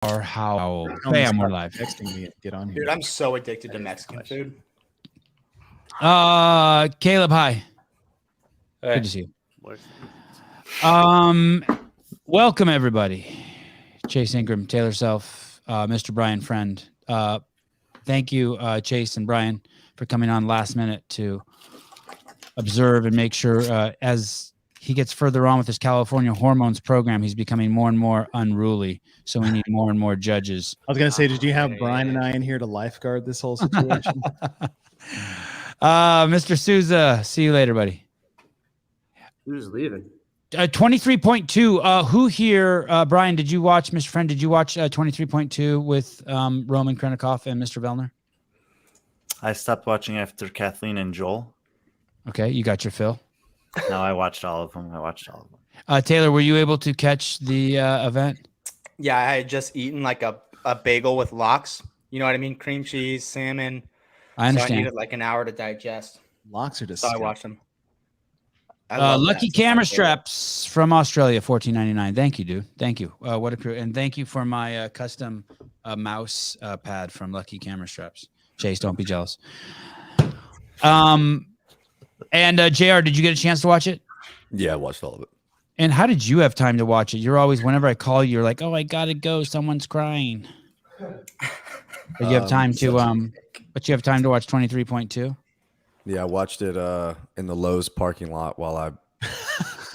Or Howell. Bam, we're live. Texting me. Get on here. Dude, I'm so addicted to Mexican food. Caleb, hi. Hey. Good to see you. Welcome everybody. Chase Ingraham, Taylor Self, Mr. Brian Friend. Thank you, Chase and Brian, for coming on last minute to observe and make sure as he gets further on with his California hormones program, he's becoming more and more unruly. So we need more and more judges. I was going to say, did you have Brian and I in here to lifeguard this whole situation? Mr. Souza, see you later, buddy. Who's leaving? 23.2. Who here, Brian, did you watch, Mr. Friend, did you watch 23.2 with Roman Krennikov and Mr. Vellner? I stopped watching after Kathleen and Joel. Okay, you got your fill. No, I watched all of them. Taylor, were you able to catch the event? Yeah, I had just eaten like a bagel with lox. You know what I mean? Cream cheese, salmon. I understand. So I needed like an hour to digest. Locks are just. So I watched them. Lucky camera straps from Australia, $14.99. Thank you, dude. Thank you. What a crew. And thank you for my custom mouse pad from Lucky Camera Straps. Chase, don't be jealous. And JR, did you get a chance to watch it? Yeah, I watched all of it. And how did you have time to watch it? You're always, whenever I call you, you're like, oh, I gotta go. Someone's crying. But you have time to watch 23.2? Yeah, I watched it in the Lowe's parking lot while I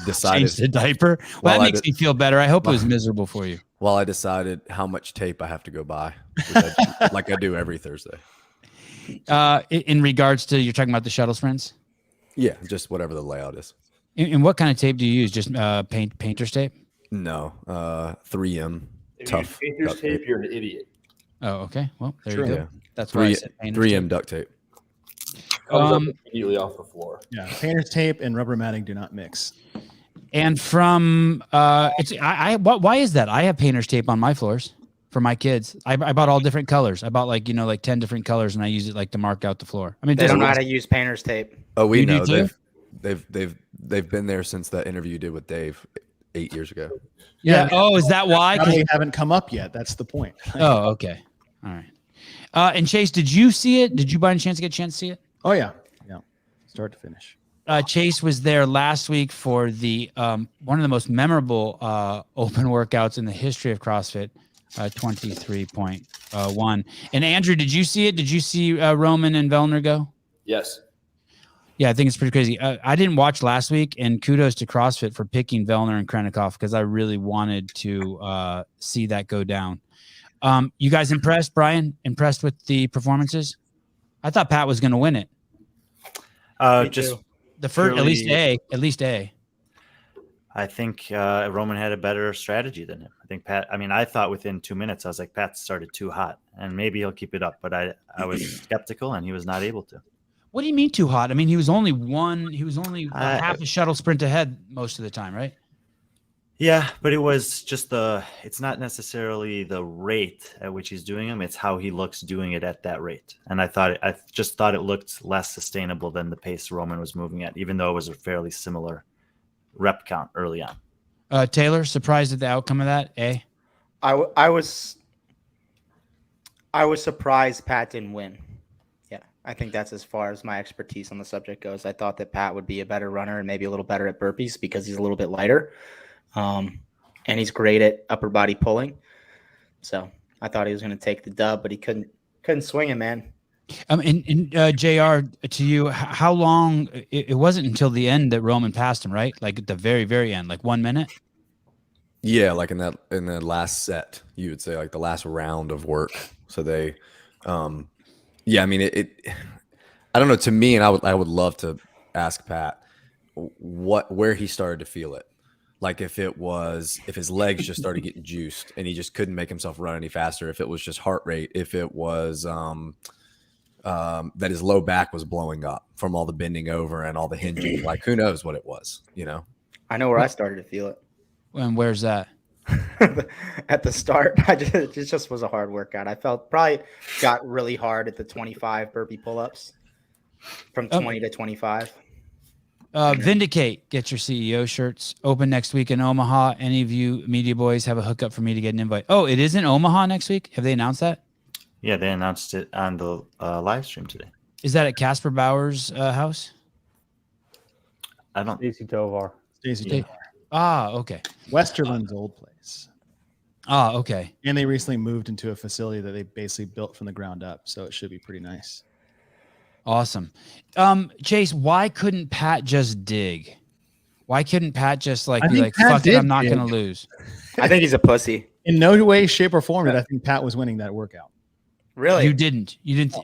decided. Changed the diaper? Well, that makes me feel better. I hope it was miserable for you. While I decided how much tape I have to go buy, like I do every Thursday. In regards to, you're talking about the shuttle sprints? Yeah, just whatever the layout is. And what kind of tape do you use? Just painter's tape? No, 3M. If Tough. you painter's tape, you're an idiot. Oh, okay. Well, there you go. Yeah. That's why I said painter's 3M tape. duct tape. Comes up immediately off the floor. Yeah, painter's tape and rubber matting do not mix. And from why is that? I have painter's tape on my floors for my kids. I bought all different colors. I bought like 10 different colors, and I use it like to mark out the floor. I mean, They don't know how to use painter's tape. Oh, we You know do too? they've been there since that interview you did with Dave 8 years ago. Yeah. Oh, is that why? They haven't come up yet. That's the point. Oh, okay. All right. And Chase, did you see it? Did you by any chance get a chance to see it? Oh yeah, start to finish. Chase was there last week for the one of the most memorable open workouts in the history of CrossFit, 23.1. And Andrew, did you see it? Did you see Roman and Vellner go? Yes. Yeah, I think it's pretty crazy. I didn't watch last week, and kudos to CrossFit for picking Vellner and Krennikov because I really wanted to see that go down. You guys impressed, Brian? Impressed with the performances? I thought Pat was going to win it. Just the first, purely, at least A. I think Roman had a better strategy than him. I think Pat. I mean, I thought within 2 minutes, I was like, Pat started too hot, and maybe he'll keep it up. But I was skeptical, and he was not able to. What do you mean too hot? I mean, he was only half a shuttle sprint ahead most of the time, right? Yeah, but it was just it's not necessarily the rate at which he's doing them. It's how he looks doing it at that rate. And I just thought it looked less sustainable than the pace Roman was moving at, even though it was a fairly similar rep count early on. Taylor, surprised at the outcome of that? A? I was surprised Pat didn't win. Yeah, I think that's as far as my expertise on the subject goes. I thought that Pat would be a better runner and maybe a little better at burpees because he's a little bit lighter. And he's great at upper body pulling. So I thought he was going to take the dub, but he couldn't swing it, man. And JR, to you, how long? It wasn't until the end that Roman passed him, right? Like at the very, very end, like 1 minute. Yeah, like in the last set, you would say like the last round of work. So they, yeah, I mean it I don't know. To me, and I would love to ask Pat where he started to feel it. Like if his legs just started getting juiced and he just couldn't make himself run any faster, if it was just heart rate, if it was that his low back was blowing up from all the bending over and all the hinging, like who knows what it was, I know where I started to feel it. And where's that? At the start, it just was a hard workout. I felt probably got really hard at the 25 burpee pull-ups from 20 to 25. Vindicate, get your CEO shirts. Open next week in Omaha. Any of you media boys have a hookup for me to get an invite? Oh, it is in Omaha next week? Have they announced that? Yeah, they announced it on the live stream today. Is that at Casper Bauer's house? I don't. Stacy Tovar. Stacey Okay. Tovar. Ah, okay. Westerland's old place. Ah, okay. And they recently moved into a facility that they basically built from the ground up. So it should be pretty nice. Awesome. Chase, why couldn't Pat just dig? Why couldn't Pat just I be think like, Pat fuck it, did I'm not dig. going to lose? I think he's a pussy. In no way, shape, or form did I think Pat was winning that workout. Really? You didn't.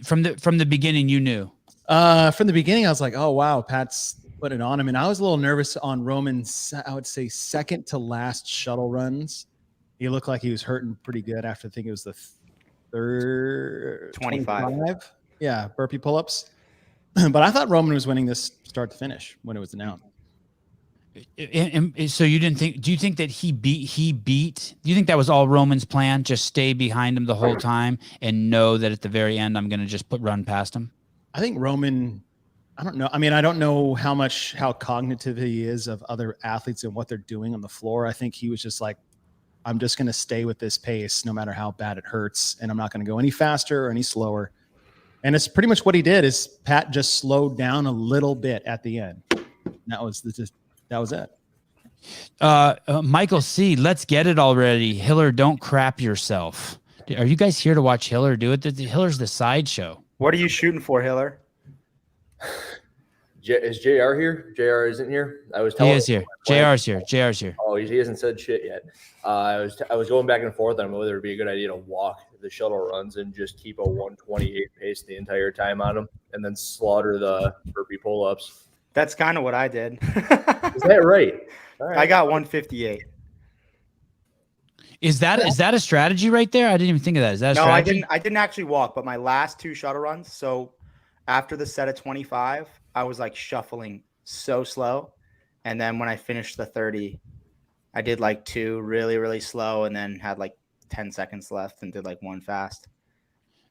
From the beginning, you knew. From the beginning, I was like, oh, wow, Pat's putting it on him. And I was a little nervous on Roman's, I would say, second to last shuttle runs. He looked like he was hurting pretty good after I think it was the third 25. Yeah, burpee pull-ups. But I thought Roman was winning this start to finish when it was announced. And so you didn't think? Do you think that he beat? Do you think that was all Roman's plan? Just stay behind him the whole time and know that at the very end I'm going to just run past him. I think Roman, I don't know. I mean, I don't know how cognitive he is of other athletes and what they're doing on the floor. I think he was just like, I'm just going to stay with this pace no matter how bad it hurts, and I'm not going to go any faster or any slower. And it's pretty much what he did. Is Pat just slowed down a little bit at the end. That was it. Michael C, let's get it already. Hiller, don't crap yourself. Are you guys here to watch Hiller do it? Hiller's the sideshow. What are you shooting for, Hiller? Is JR here? JR isn't here. I was He telling is here. JR's here. JR's here. Oh, he hasn't said shit yet. I was going back and forth on whether it'd be a good idea to walk the shuttle runs and just keep a 128 pace the entire time on them, and then slaughter the burpee pull-ups. That's kind of what I did. Is that right? All right. I got 158. Is that a strategy right there? I didn't even think of that. Is that a No, strategy? I didn't actually walk, but my last two shuttle runs. So after the set of 25, I was like shuffling so slow. And then when I finished the 30, I did like two really, really slow and then had like 10 seconds left and did like one fast.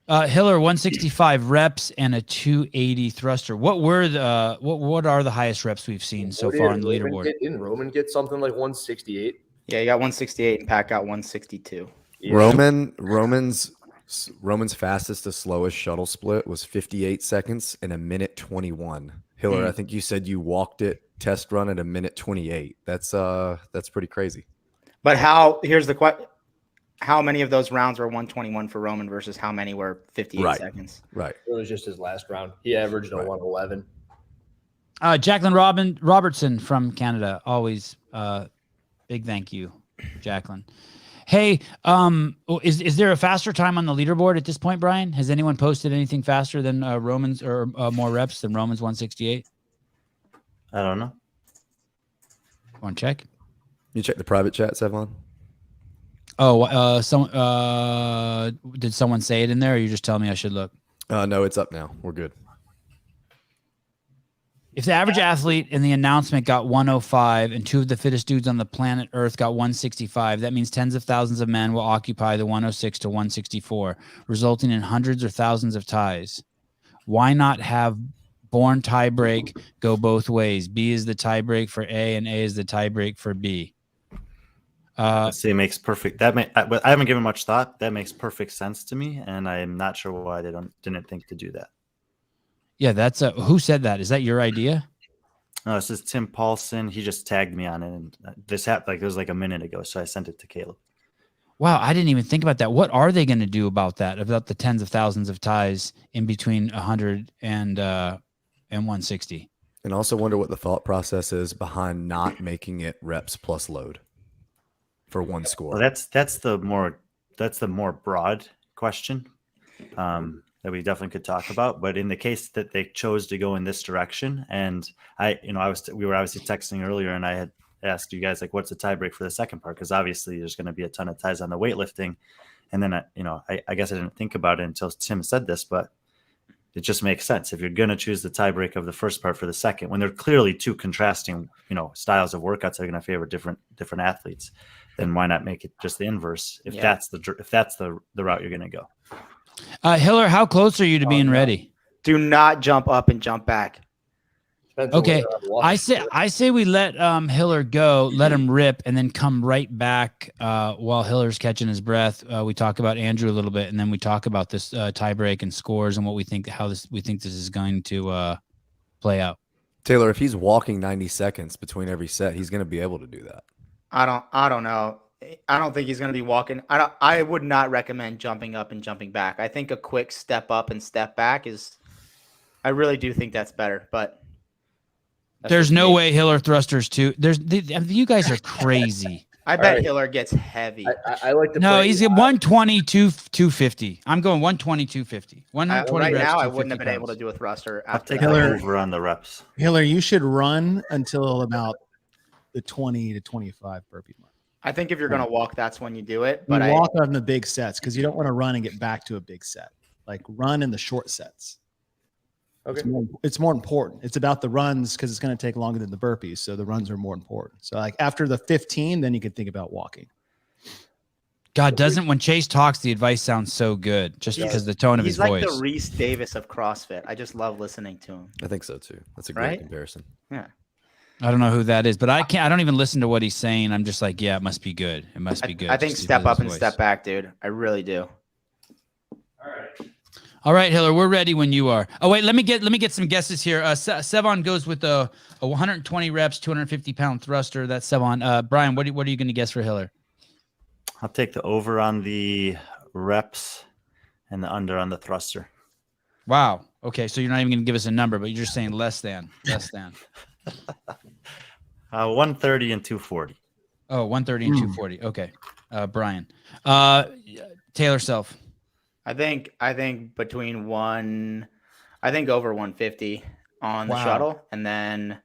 Hiller 165 reps and a 280 thruster. What are the highest reps we've seen so far on the leaderboard? Didn't Roman get something like 168? Yeah, you got 168 and Pat got 162. Yeah. Roman's fastest to slowest shuttle split was 58 seconds in a minute 21. Hiller, I think you said you walked it test run at a minute 28. That's pretty crazy. But here's the question. How many of those rounds were 121 for Roman versus how many were 58 seconds? Right. It was just his last round. He averaged a 111. Jacqueline Robertson from Canada. Always big thank you, Jacqueline. Hey, is there a faster time on the leaderboard at this point, Brian? Has anyone posted anything faster than Roman's or more reps than Roman's 168? I don't know. Want to check? You check the private chat, Sevan? Oh, did someone say it in there, or you just tell me I should look? No, it's up now. We're good. If the average athlete in the announcement got 105 and two of the fittest dudes on the planet Earth got 165, that means tens of thousands of men will occupy the 106 to 164, resulting in hundreds or thousands of ties. Why not have born tiebreak go both ways? B is the tiebreak for A and A is the tiebreak for B. Let's see, it makes perfect. I haven't given much thought. That makes perfect sense to me, and I'm not sure why they didn't think to do that. Yeah, that's who said that? Is that your idea? No, this is Tim Paulson. He just tagged me on it, and this happened it was like a minute ago, so I sent it to Caleb. Wow, I didn't even think about that. What are they going to do about that? About the tens of thousands of ties in between 100 and 160? And also wonder what the thought process is behind not making it reps plus load for one score. Well, that's the more broad question that we definitely could talk about. But in the case that they chose to go in this direction, and we were obviously texting earlier, and I had asked you guys like, what's the tiebreak for the second part? Because obviously there's going to be a ton of ties on the weightlifting, and then I guess I didn't think about it until Tim said this, but it just makes sense if you're going to choose the tiebreak of the first part for the second, when they're clearly two contrasting styles of workouts that are going to favor different athletes. Then why not make it just the inverse if that's the route you're going to go? Hiller, how close are you to being ready? Do not jump up and jump back. Depends on Okay, whether I'm walking. I say we let Hiller go, let him rip, and then come right back while Hiller's catching his breath. We talk about Andrew a little bit, and then we talk about this tie break and scores and what we think we think this is going to play out. Taylor, if he's walking 90 seconds between every set, he's going to be able to do that. I don't know. I don't think he's going to be walking. I would not recommend jumping up and jumping back. I think a quick step up and step back I really do think that's better, but there's no way Hiller thrusters too. You guys are crazy. I bet Hiller gets heavy. I like to. No, he's at 120, 250. I'm going 120, 250. 120 right reps, now, I wouldn't have been pounds. able to do a thruster. I'll After take that. the Hiller- over on the reps. Hiller, you should run until about the 20 to 25 burpee mark. I think if you're going to walk, that's when you do it. But But walk on the big sets because you don't want to run and get back to a big set. Like run in the short sets. Okay. It's more important. It's about the runs because it's going to take longer than the burpees. So the runs are more important. So like after the 15, then you can think about walking. God, when Chase talks, the advice sounds so good just because the tone of his he's like voice. the Reese Davis of CrossFit. I just love listening to him. I think so too. That's a great Right? comparison. Yeah. I don't know who that is, but I don't even listen to what he's saying. I'm just like, yeah, it must be good. It must be good. I think just step because up of and his step voice. back, dude. I really do. All right, Hiller, we're ready when you are. Oh wait, let me get some guesses here. Sevan goes with a 120 reps, 250-pound thruster. That's Sevan. Brian, what are you going to guess for Hiller? I'll take the over on the reps and the under on the thruster. Wow. Okay, so you're not even going to give us a number, but you're just saying less than. 130 and 240. Oh, 130 and 240. Okay. Brian. Taylor Self. I think between I think over 150 on the shuttle, and then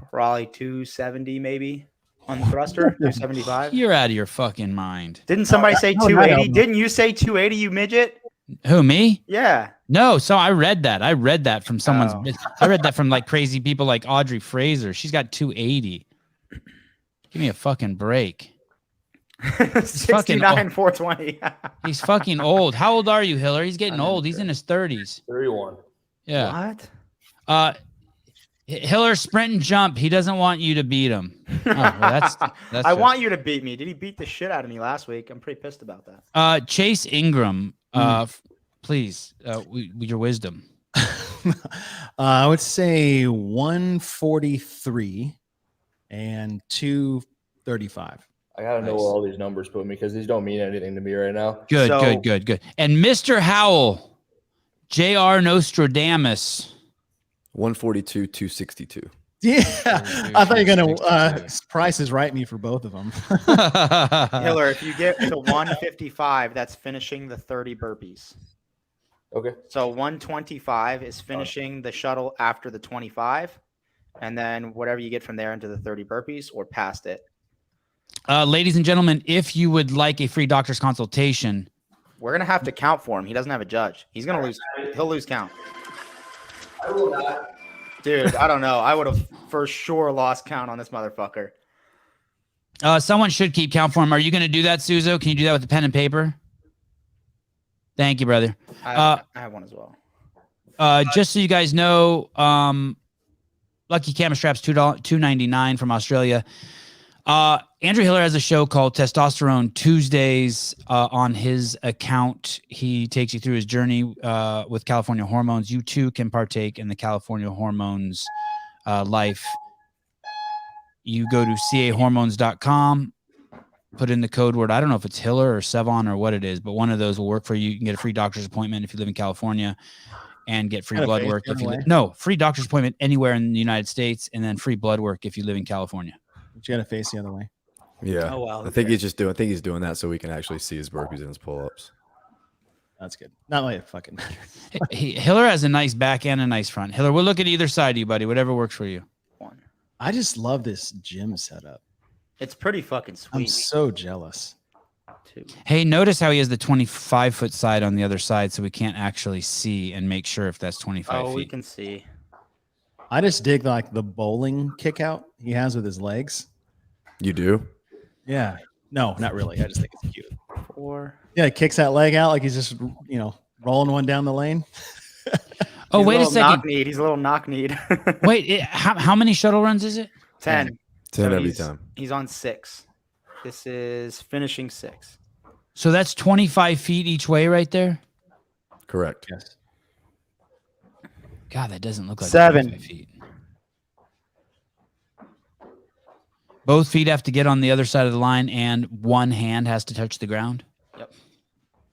probably 270 maybe on the thruster, 275. You're out of your fucking mind. Didn't somebody say no, 280? no. Didn't you say 280, you midget? Who, me? Yeah. No, so I read that from someone's. Oh. I read that from like crazy people like Audrey Fraser. She's got 280. Give me a fucking break. 69, 420. He's fucking old. How old are you, Hiller? He's getting old. He's in his 30s. 31. Yeah. What? Hiller, sprint and jump. He doesn't want you to beat him. Oh, well, that's I want you to beat me. Did he beat the shit out of me last week? I'm pretty pissed about that. Chase Ingram. Please, your wisdom. I would say 143 and 235. I gotta know where all these numbers put me because these don't mean anything to me right now. Good. So- And Mr. Howell, J.R. Nostradamus. 142, 262. Yeah, I thought you're gonna Price is right me for both of them. Hiller, if you get to 155, that's finishing the 30 burpees. Okay. So 125 is finishing the shuttle after the 25, and then whatever you get from there into the 30 burpees or past it. Ladies and gentlemen, if you would like a free doctor's consultation, We're gonna have to count for him. He doesn't have a judge. He's gonna lose. He'll lose count. I will not. Dude, I don't know. I would have for sure lost count on this motherfucker. someone should keep count for him. Are you going to do that, Suzo? Can you do that with a pen and paper? Thank you, brother. I have one as well. Just so you guys know, Lucky Camera Straps $2.99 from Australia. Andrew Hiller has a show called Testosterone Tuesdays on his account. He takes you through his journey with California hormones. You too can partake in the California hormones life. You go to cahormones.com, put in the code word. I don't know if it's Hiller or Sevan or what it is, but one of those will work for you. You can get a free doctor's appointment if you live in California and get free blood work. Free doctor's appointment anywhere in the United States, and then free blood work if you live in California. But you got to face the other way. Yeah. Oh, wow. I think he's doing that so we can actually see his burpees and his pull-ups. That's good. Not like it fucking matters. Hiller has a nice back and a nice front. Hiller, we'll look at either side of you, buddy. Whatever works for you. One. I just love this gym setup. It's pretty fucking sweet. I'm so jealous. Two. Hey, notice how he has the 25-foot side on the other side, so we can't actually see and make sure if that's 25 Oh, we feet. can see. I just dig like the bowling kick out he has with his legs. You do? Yeah. No, not really. I just think it's cute. 4. Yeah, he kicks that leg out like he's just, rolling one down the lane. Oh, He's wait a little second. knock-kneed. He's a little knock-kneed. Wait, how many shuttle runs is it? 10. 10 every he's, time. He's on 6. This is finishing 6. So that's 25 feet each way right there? Correct. Yes. God, that doesn't look like 7. 25 feet. Both feet have to get on the other side of the line and one hand has to touch the ground?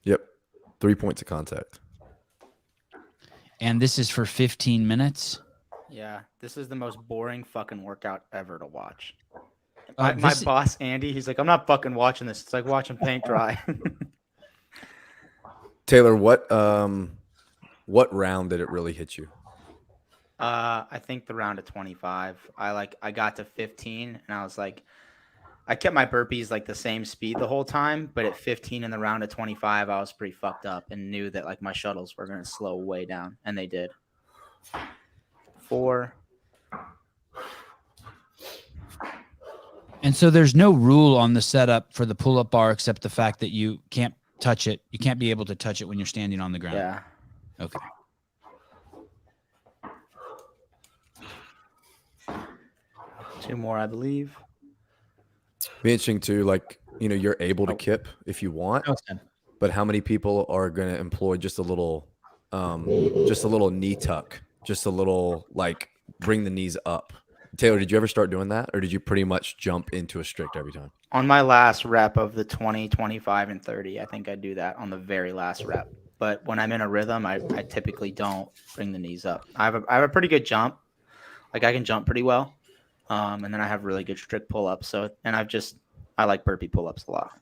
Yep. 3 points of contact. And this is for 15 minutes? Yeah, this is the most boring fucking workout ever to watch. Uh, My this- boss, Andy, he's like, I'm not fucking watching this. It's like watching paint dry. Taylor, what round did it really hit you? I think the round of 25. I got to 15 and I was like, I kept my burpees like the same speed the whole time, but at 15 in the round of 25, I was pretty fucked up and knew that like my shuttles were going to slow way down, and they did. 4. And so there's no rule on the setup for the pull-up bar except the fact that you can't touch it. You can't be able to touch it when you're standing on the ground. Yeah. Okay. Two more, I believe. Be interesting too, like, you're able to kip if you want, That was 10. but how many people are going to employ just a little knee tuck, just a little, like, bring the knees up? Taylor, did you ever start doing that, or did you pretty much jump into a strict every time? On my last rep of the 20, 25, and 30, I think I do that on the very last rep. But when I'm in a rhythm, I typically don't bring the knees up. I have a pretty good jump. Like, I can jump pretty well. And then I have really good strict pull-ups. So, and I like burpee pull-ups a lot.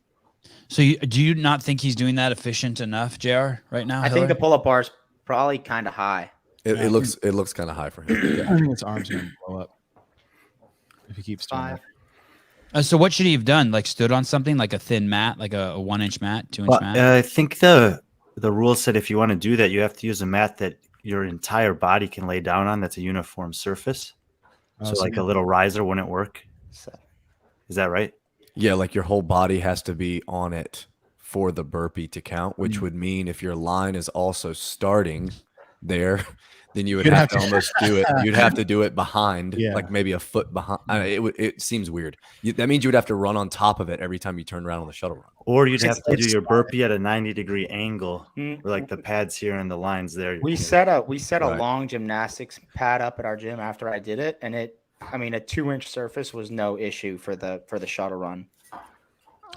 So do you not think he's doing that efficient enough, JR, right now? I think the pull-up bar is probably kind of high. It looks kind of high for him. I think his arm's going to blow up if he keeps doing 5. that. So what should he have done? Like stood on something like a thin mat, like a 1-inch mat, 2-inch Well, mat? I think the rule said if you want to do that, you have to use a mat that your entire body can lay down on. That's a uniform surface. So like a little riser wouldn't work. 7. Is that right? Yeah, like your whole body has to be on it for the burpee to count, which would mean if your line is also starting there, then you would have to almost do it. You'd have to do it behind, like maybe a foot behind. It seems weird. That means you would have to run on top of it every time you turn around on the shuttle run. Or you'd have to do your burpee at a 90-degree angle, with like the pads here and the lines there. We set a Right. long gymnastics pad up at our gym after I did it, and a 2-inch surface was no issue for the shuttle run.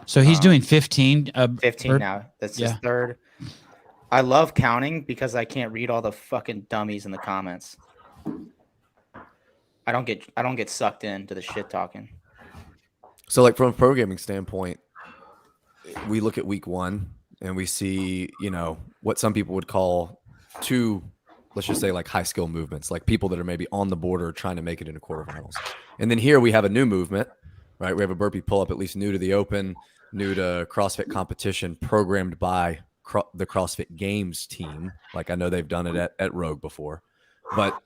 So he's doing 15. 15 now. That's his third. I love counting because I can't read all the fucking dummies in the comments. I don't get sucked into the shit talking. So, like, from a programming standpoint, we look at week 1 and we see, what some people would call 2, let's just say, like, high skill movements, like people that are maybe on the border trying to make it into quarterfinals. And then here we have a new movement, right? We have a burpee pull up, at least new to the open, new to CrossFit competition, programmed by the CrossFit Games team. Like, I know they've done it at Rogue before, but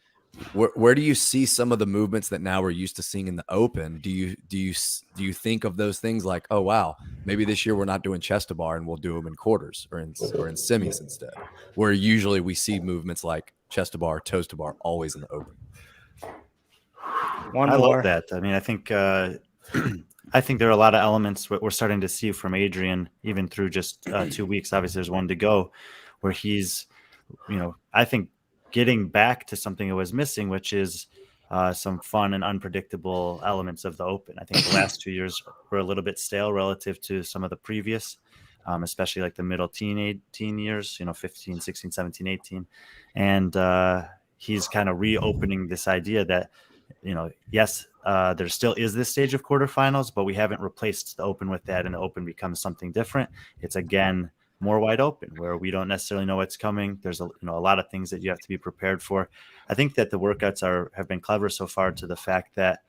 where do you see some of the movements that now we're used to seeing in the open? Do you think of those things like, oh wow, maybe this year we're not doing chest to bar and we'll do them in quarters or in semis instead, where usually we see movements like chest to bar, toes to bar always in the open? One I more. love that. I mean, I think I think there are a lot of elements we're starting to see from Adrian, even through just 2 weeks. Obviously, there's one to go, where he's, I think getting back to something that was missing, which is some fun and unpredictable elements of the open. I think the last 2 years were a little bit stale relative to some of the previous, especially like the middle teen years, 15, 16, 17, 18. And he's kind of reopening this idea that, yes, there still is this stage of quarterfinals, but we haven't replaced the open with that, and the open becomes something different. It's again more wide open, where we don't necessarily know what's coming. There's a lot of things that you have to be prepared for. I think that the workouts have been clever so far, to the fact that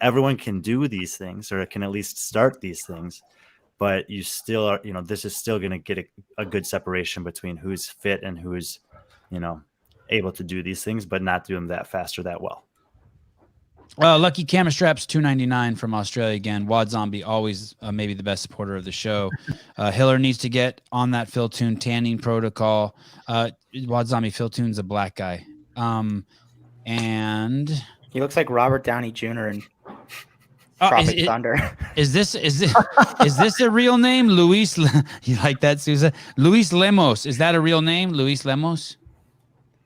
everyone can do these things, or can at least start these things, but you still are, this is still going to get a good separation between who's fit and who's able to do these things, but not do them that fast or that well. Lucky Camera Straps, $2.99 from Australia again. Wad Zombie, always maybe the best supporter of the show. Hiller needs to get on that Phil Toon tanning protocol. Wad Zombie, Phil Toon's a black guy. And he looks like Robert Downey Jr. in Tropic Thunder. Is this a real name? Luis, you like that, Sousa? Luis Lemos. Is that a real name? Luis Lemos?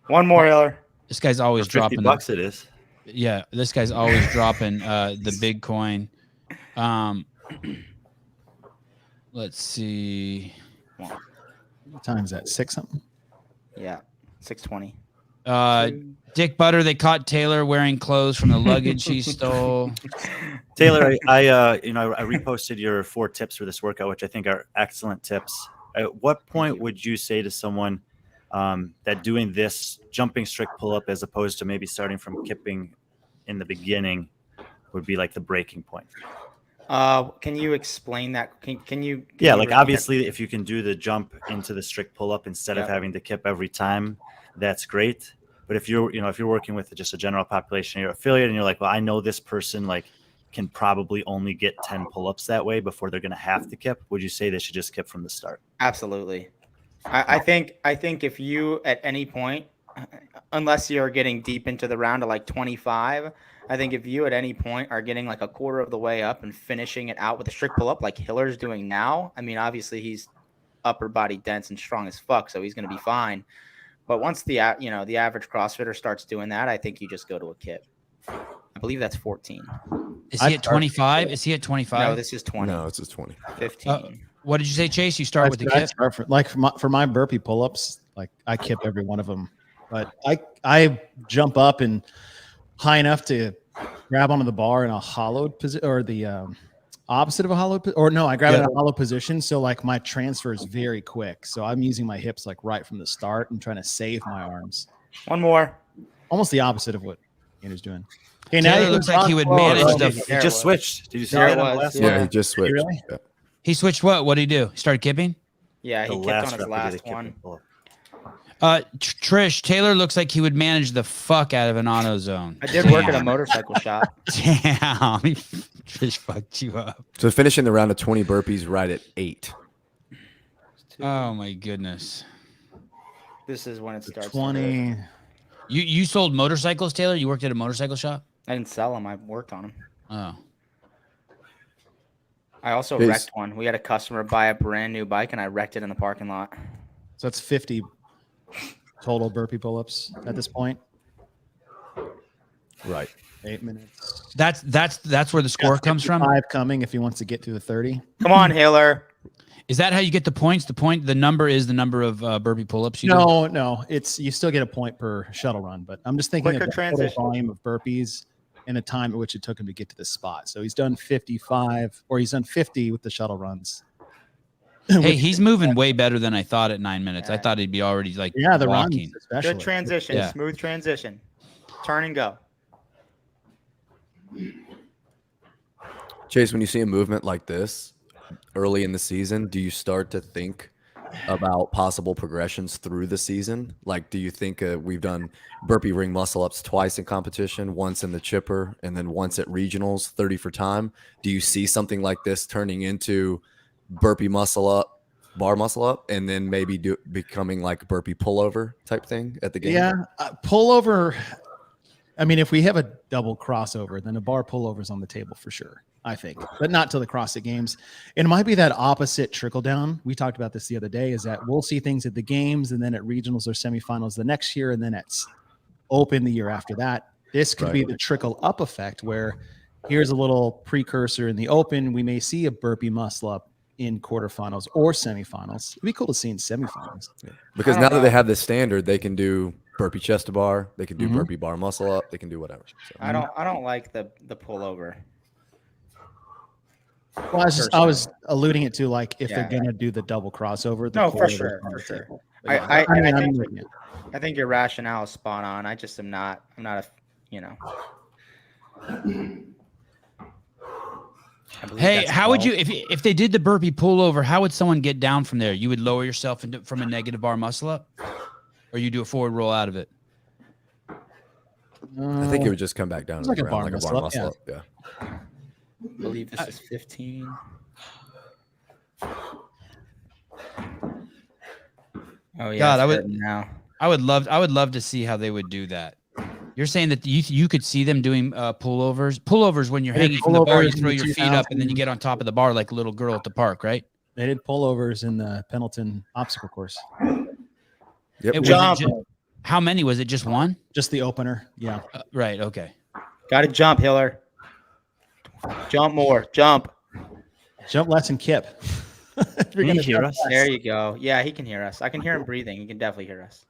One more, Hiller. This guy's always dropping $50 it is. Yeah, this guy's always dropping the big coin. Let's see. What time is that? 6 something? Yeah, 6:20. Dick Butter, they caught Taylor wearing clothes from the luggage he stole. Taylor, I reposted your 4 tips for this workout, which I think are excellent tips. At what point would you say to someone that doing this jumping strict pull-up as opposed to maybe starting from kipping in the beginning would be like the breaking point? Can you explain that? Can you obviously if you can do the jump into the strict pull-up instead of having to kip every time, that's great. But if you're working with just a general population, you're affiliate and you're like, well, I know this person like can probably only get 10 pull-ups that way before they're going to have to kip. Would you say they should just kip from the start? Absolutely. I think if you at any point, unless you're getting deep into the round of like 25, I think if you at any point are getting like a quarter of the way up and finishing it out with a strict pull up like Hiller's doing now, I mean, obviously he's upper body dense and strong as fuck, so he's going to be fine. But once the average CrossFitter starts doing that, I think you just go to a kip. I believe that's 14. Is he at 25? Is he at 25? No, this is 20. No, it's just 20. 15. What did you say, Chase? You start with the kip? For my burpee pull-ups, like I kip every one of them. But I jump up and high enough to grab onto the bar in a hollowed position, or the opposite of a hollowed, or no, I grab it in a hollow position. So like my transfer is very quick. So I'm using my hips like right from the start and trying to save my arms. One more. Almost the opposite of what Andrew's doing. Okay, now it looks like he would manage the. He just switched. Did you see There that? it was. Yeah, he just switched. Really? Yeah. He switched what? What did he do? He started kipping? Yeah, he kicked on his last one. Trish, Taylor looks like he would manage the fuck out of an auto zone. I did work at a motorcycle shop. Damn. Trish fucked you up. So finishing the round of 20 burpees right at 8. Oh my goodness. This is when it starts. 20. You sold motorcycles, Taylor? You worked at a motorcycle shop? I didn't sell them. I worked on them. Oh. I also wrecked one. We had a customer buy a brand new bike, and I wrecked it in the parking lot. So that's 50 total burpee pull-ups at this point. Right. 8 minutes. That's where the score comes from? 5 coming if he wants to get to the 30. Come on, Hiller. Is that how you get the points? The number is the number of burpee pull-ups you do? No. It's you still get a point per shuttle run, but I'm just thinking of the total volume of burpees and the time at which it took him to get to this spot. So he's done 55, or he's done 50 with the shuttle runs. Hey, he's moving way better than I thought at 9 minutes. I thought he'd be already like the walking. runs especially. Good transition, smooth transition. Turn and go. Chase, when you see a movement like this early in the season, do you start to think about possible progressions through the season? Like, do you think we've done burpee ring muscle ups twice in competition, once in the chipper, and then once at regionals, 30 for time? Do you see something like this turning into burpee muscle up, bar muscle up, and then maybe becoming like burpee pullover type thing at the game? Yeah, pullover. I mean, if we have a double crossover, then a bar pullover is on the table for sure, I think, but not till the CrossFit Games. It might be that opposite trickle down. We talked about this the other day, is that we'll see things at the games and then at regionals or semifinals the next year, and then at open the year after that. This could be the trickle up effect, where here's a little precursor in the open. We may see a burpee muscle up in quarterfinals or semifinals. It'd be cool to see in semifinals. Yeah. Because now that they have this standard, they can do burpee chest to bar, they can do burpee bar muscle up, they can do whatever. So. I don't like the pullover. Well, I was alluding it to, like, if they're gonna do the double crossover. No, for sure. I think your rationale is spot on. I just am not Hey, how would you, if they did the burpee pullover, how would someone get down from there? You would lower yourself from a negative bar muscle up, or you do a forward roll out of it? I think it would just come back down It's to like the a ground, bar like a bar muscle muscle up, up. Yeah. I believe this is 15. Oh yeah, God, it's I would- hurting now. I would love to see how they would do that. You're saying that you could see them doing pullovers. Pullovers when you're They did hanging from the bar, you pullovers in throw the your feet up and then you 2000 get on top of the bar like a little girl at the park, right? They did pullovers in the Pendleton obstacle course. Yep. It was Jump. how many was it? Just one? Just the opener. Yeah. Right. Okay. Got to jump, Hiller. Jump more. Jump. Jump less and kip. Can you hear us? There you go. Yeah, he can hear us. I can hear him breathing. He can definitely hear us.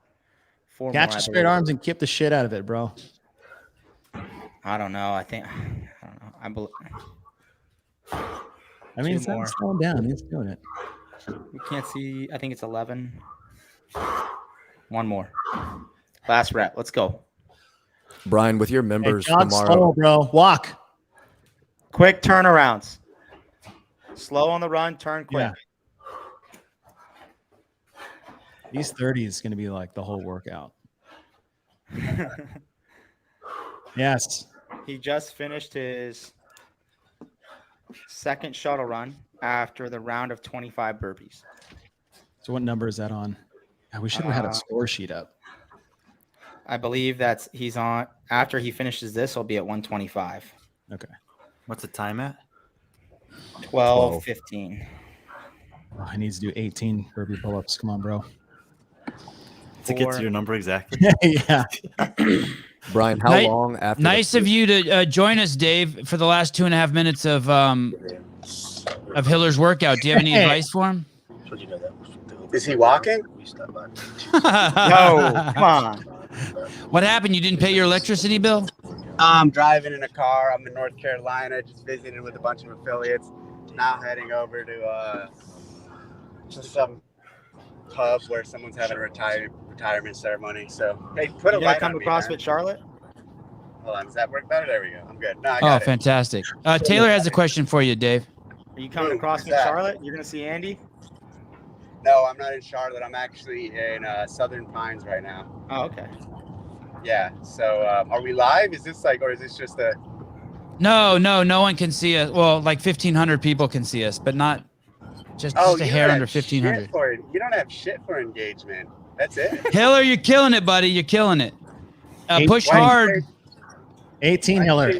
4 Catch more, the I straight believe. arms and kip the shit out of it, bro. I don't know. I don't know. I mean, Two it's not more. slowing down. He's doing it. We can't see. I think it's 11. One more. Last rep. Let's go. Brian, with your Hey, members jog tomorrow. slow, bro. Walk. Quick turnarounds. Slow on the run. Turn quick. Yeah. These 30 is going to be like the whole workout. Yes. He just finished his second shuttle run after the round of 25 burpees. So what number is that on? Yeah, we should have had a score sheet up. I believe he's on. After he finishes this, he'll be at 125. Okay. What's the time at? 12, 15. Oh, I need to do 18 burpee pull-ups. Come on, bro. To get to 4. your number exactly. Yeah. Brian, how long after? Nice of you to join us, Dave, for the last 2.5 minutes of Hiller's workout. Do you have any advice for him? Is he walking? No, come on. What happened? You didn't pay your electricity bill? I'm driving in a car. I'm in North Carolina, just visiting with a bunch of affiliates. Now heading over to some pub where someone's having a retirement ceremony. So, hey, put a You light gonna come on to me, CrossFit man. Charlotte? Hold on, does that work better? There we go. I'm good. No, I Oh, got it. fantastic. Taylor has a question for you, Dave. Are you coming to Who's CrossFit that? Charlotte? You're gonna see Andy? No, I'm not in Charlotte. I'm actually in Southern Pines right now. Oh, okay. Yeah. So, are we live? Is this or is this just a? No one can see us. Well, like 1,500 people can see us, but not just a you hair don't under have shit 1,500. for it. You don't have shit for engagement. That's it. Hiller, you're killing it, buddy. You're killing it. Push Why- hard. 18 Hiller.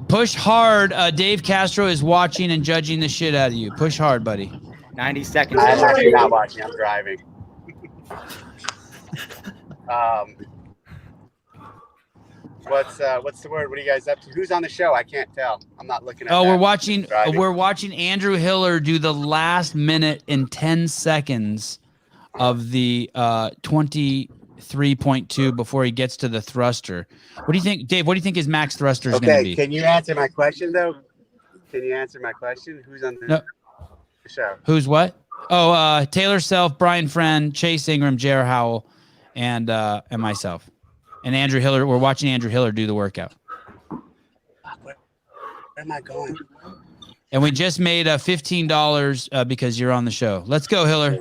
Push hard. Dave Castro is watching and judging the shit out of you. Push hard, buddy. 90 seconds. I'm actually not watching. I'm driving. What's the word? What are you guys up to? Who's on the show? I can't tell. I'm not looking at. Oh, that. we're watching. Driving. We're watching Andrew Hiller do the last minute in 10 seconds of the 23.2 before he gets to the thruster. What do you think, Dave? What do you think his max thruster is going to Okay, be? can you answer my question though? Can you answer my question? Who's on the No. show? Who's what? Oh, Taylor Self, Brian Friend, Chase Ingram, J.R. Howell, and myself. And Andrew Hiller. We're watching Andrew Hiller do the workout. Where am I going? And we just made $15 because you're on the show. Let's go, Hiller.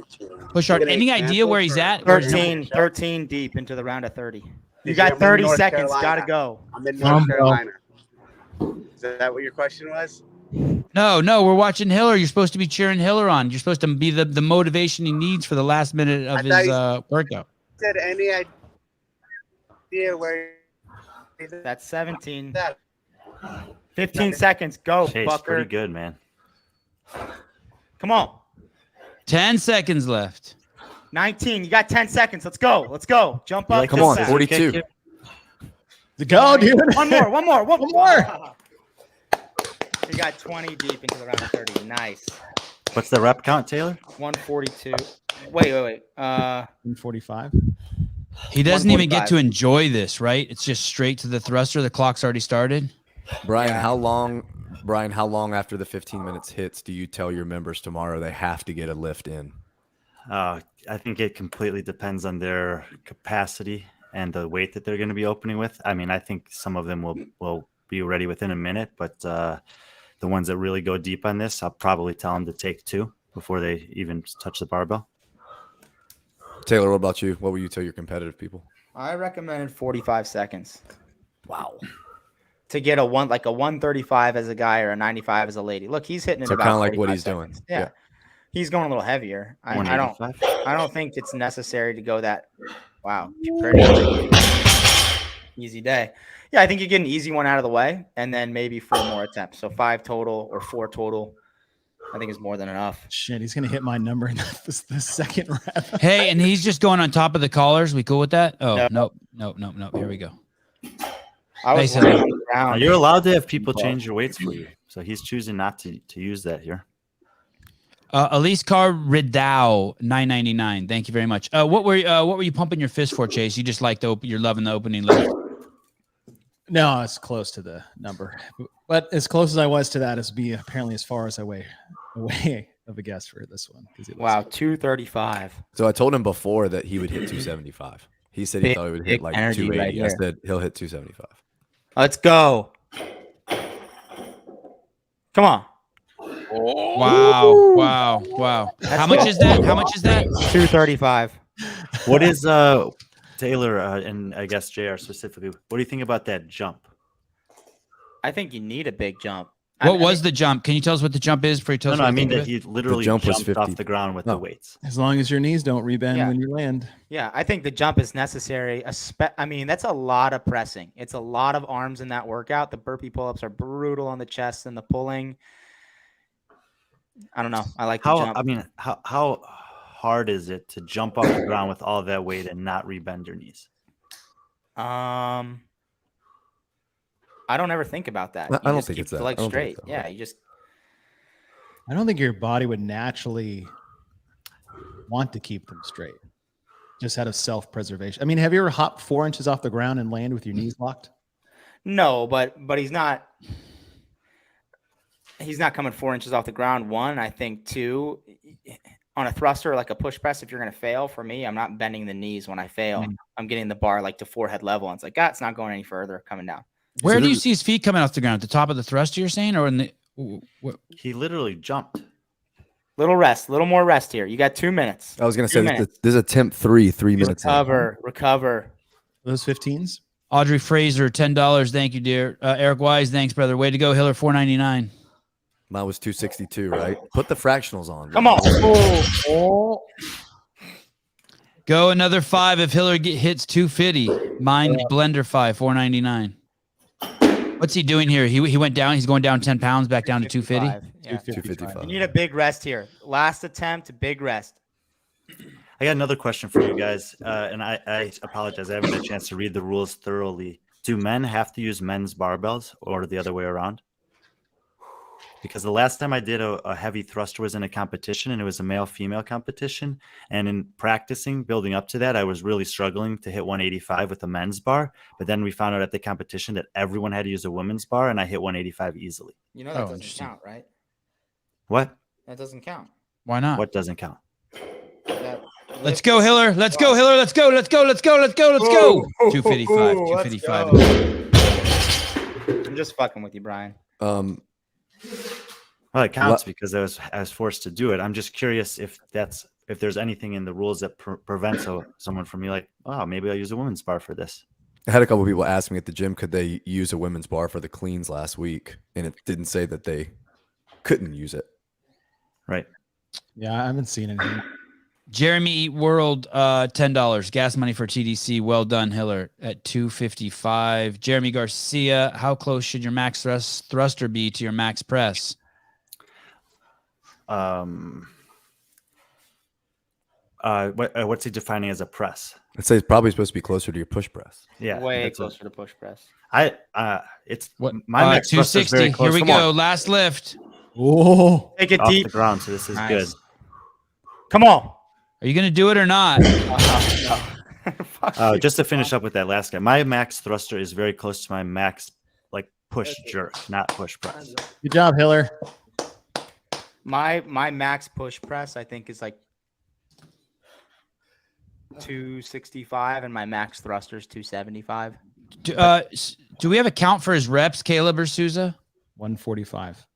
Push hard. Any idea where he's at? 13 deep into the round of 30. You got I'm in 30 North seconds. Carolina. Gotta go. I'm in North Carolina. Is that what your question was? No, we're watching Hiller. You're supposed to be cheering Hiller on. You're supposed to be the motivation he needs for the last minute of his workout. Said any idea where? That's 17. That 15 seconds. Go, Chase, Bucker. pretty good, man. Come on. 10 seconds left. 19. You got 10 seconds. Let's go. Jump up. Come on, fast. 42. Go, dude. One more. You got 20 deep into the round of 30. Nice. What's the rep count, Taylor? 142. Wait. 45. He doesn't even get 145. to enjoy this, right? It's just straight to the thruster. The clock's already started. Brian, Yeah. how long after the 15 minutes hits do you tell your members tomorrow they have to get a lift in? I think it completely depends on their capacity and the weight that they're going to be opening with. I mean, I think some of them will be ready within a minute, but the ones that really go deep on this, I'll probably tell them to take 2 before they even touch the barbell. Taylor, what about you? What will you tell your competitive people? I recommended 45 seconds Wow. to get a 135 as a guy or a 95 as a lady. Look, he's hitting it So about kind of like what 45 he's seconds. doing. Yeah. He's going a little heavier. I don't 185. I don't think it's necessary to go that. Wow, pretty easy day. Yeah, I think you get an easy one out of the way, and then maybe 4 more attempts. So 5 total or 4 total, I think is more than enough. Shit, he's gonna hit my number in the second rep. Hey, and he's just going on top of the collars. We cool with that? Oh, No. nope. Here we go. I was Nice. laying on the ground. You're allowed to have people change your weights for you. So he's choosing not to use that here. Elise Carr Ridow, $9.99. Thank you very much. What were you pumping your fist for, Chase? You just like you're loving the opening lift. No, it's close to the number, but as close as I was to that is be apparently as far as away of a guess for this one. Wow, 235. So I told him before that he would hit 275. He said he thought he would hit big like energy 280. right I here. said he'll hit 275. Let's go. Come on. Wow. How much is that? 235. What is Taylor and I guess JR specifically? What do you think about that jump? I think you need a big jump. What was the jump? Can you tell us what the jump is before you tell us? No, what I you mean think of that it? he literally jump was jumped 50. off the ground with the weights. As long as your knees don't rebend Yeah. when you land. Yeah, I think the jump is necessary. I mean, that's a lot of pressing. It's a lot of arms in that workout. The burpee pull-ups are brutal on the chest and the pulling. I don't know. I like the jump. I mean, how hard is it to jump off the ground with all that weight and not rebend your knees? I don't ever think about that. I You don't just think keep it's the that. legs I don't think straight. it's that Yeah, hard. you just I don't think your body would naturally want to keep them straight, just out of self-preservation. I mean, have you ever hopped 4 inches off the ground and land with your knees locked? no, but he's not coming 4 inches off the ground. 1, I think 2, on a thruster like a push press. If you're gonna fail, for me, I'm not bending the knees when I fail. I'm getting the bar like to forehead level. And it's like, it's not going any further coming down. Where do you see his feet coming off the ground? At the top of the thruster, you're saying, or in the? He literally jumped. Little rest, little more rest here. You got 2 minutes. I was going to 2 say minutes. this is attempt 3 minutes. in. Recover. Those 15s? Audrey Fraser, $10. Thank you, dear. Eric Wise, thanks, brother. Way to go, Hiller, $4.99. Mine was 262, right? Put the fractionals on. Come on. Oh. Go another 5 if Hiller hits 250. Mine Blender 5, $4.99. What's he doing here? He went down. He's going down 10 pounds, back down to 250. Yeah. 255. You need a big rest here. Last attempt, big rest. I got another question for you guys, and I apologize. I haven't had a chance to read the rules thoroughly. Do men have to use men's barbells or the other way around? Because the last time I did a heavy thruster was in a competition, and it was a male-female competition. And in practicing, building up to that, I was really struggling to hit 185 with a men's bar. But then we found out at the competition that everyone had to use a women's bar, and I hit 185 easily. You know that doesn't interesting. count, right? What? That doesn't count. Why not? What doesn't count? Let's go, Hiller. Let's go, Hiller. Let's go. 255. 255. I'm just fucking with you, Brian. Well, it counts because I was forced to do it. I'm just curious if there's anything in the rules that prevents someone from me like, oh, maybe I'll use a women's bar for this. I had a couple people ask me at the gym, could they use a women's bar for the cleans last week? And it didn't say that they couldn't use it. Right. Yeah, I haven't seen anything. Jeremy Eat World, $10. Gas money for TDC. Well done, Hiller, at 255. Jeremy Garcia, how close should your max thruster be to your max press? What's he defining as a press? I'd say it's probably supposed to be closer to your push press. Yeah, Way that's closer to push press. it's What? my max thrust is 260. very close. Here we Come go. on. Last lift. Oh, Take it Off deep. the ground, so this is Nice. good. Come on. Are you going to do it or not? Fuck you. Just to finish up with that last guy, my max thruster is very close to my max push jerk, not push press. good job, Hiller. My max push press, I think, is like 265, and my max thruster is 275. Do we have a count for his reps, Caleb or Souza? 145.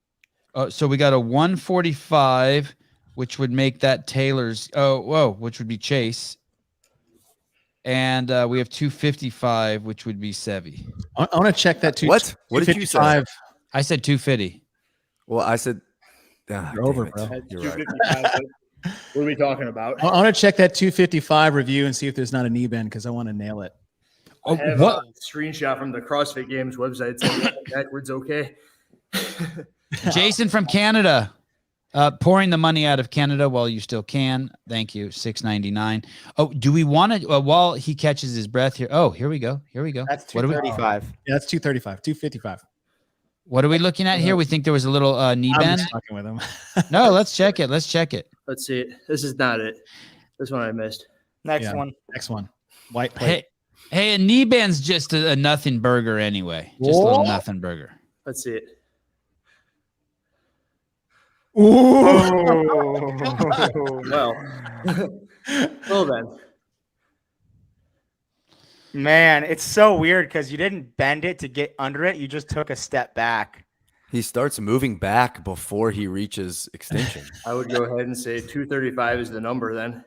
So we got a 145, which would make that Taylor's. Which would be Chase. and we have 255, which would be Sevi. I want to check that too. What? What did you say? 255. I said 250. Well, I said, You're over, bro. You're right. What are we talking about? I want to check that 255 review and see if there's not a knee bend because I want to nail it. I have a screenshot from the CrossFit Games website saying backwards okay. Jason from Canada, pouring the money out of Canada while you still can. Thank you. $6.99. Oh, do we want to while he catches his breath here? Oh, here we go. That's What do we- 235. Yeah, that's 235, 255. What are we looking at here? We think there was a little knee I'm bend. just fucking with him. No, let's check it. Let's see it. This is not it. This one I missed. Next Yeah. one. Next one. White plate. Hey, a knee bend's just a nothing burger anyway. Just a little nothing burger. Let's see it. Well, well then. Man, it's so weird because you didn't bend it to get under it. You just took a step back. He starts moving back before he reaches extension. I would go ahead and say 235 is the number then.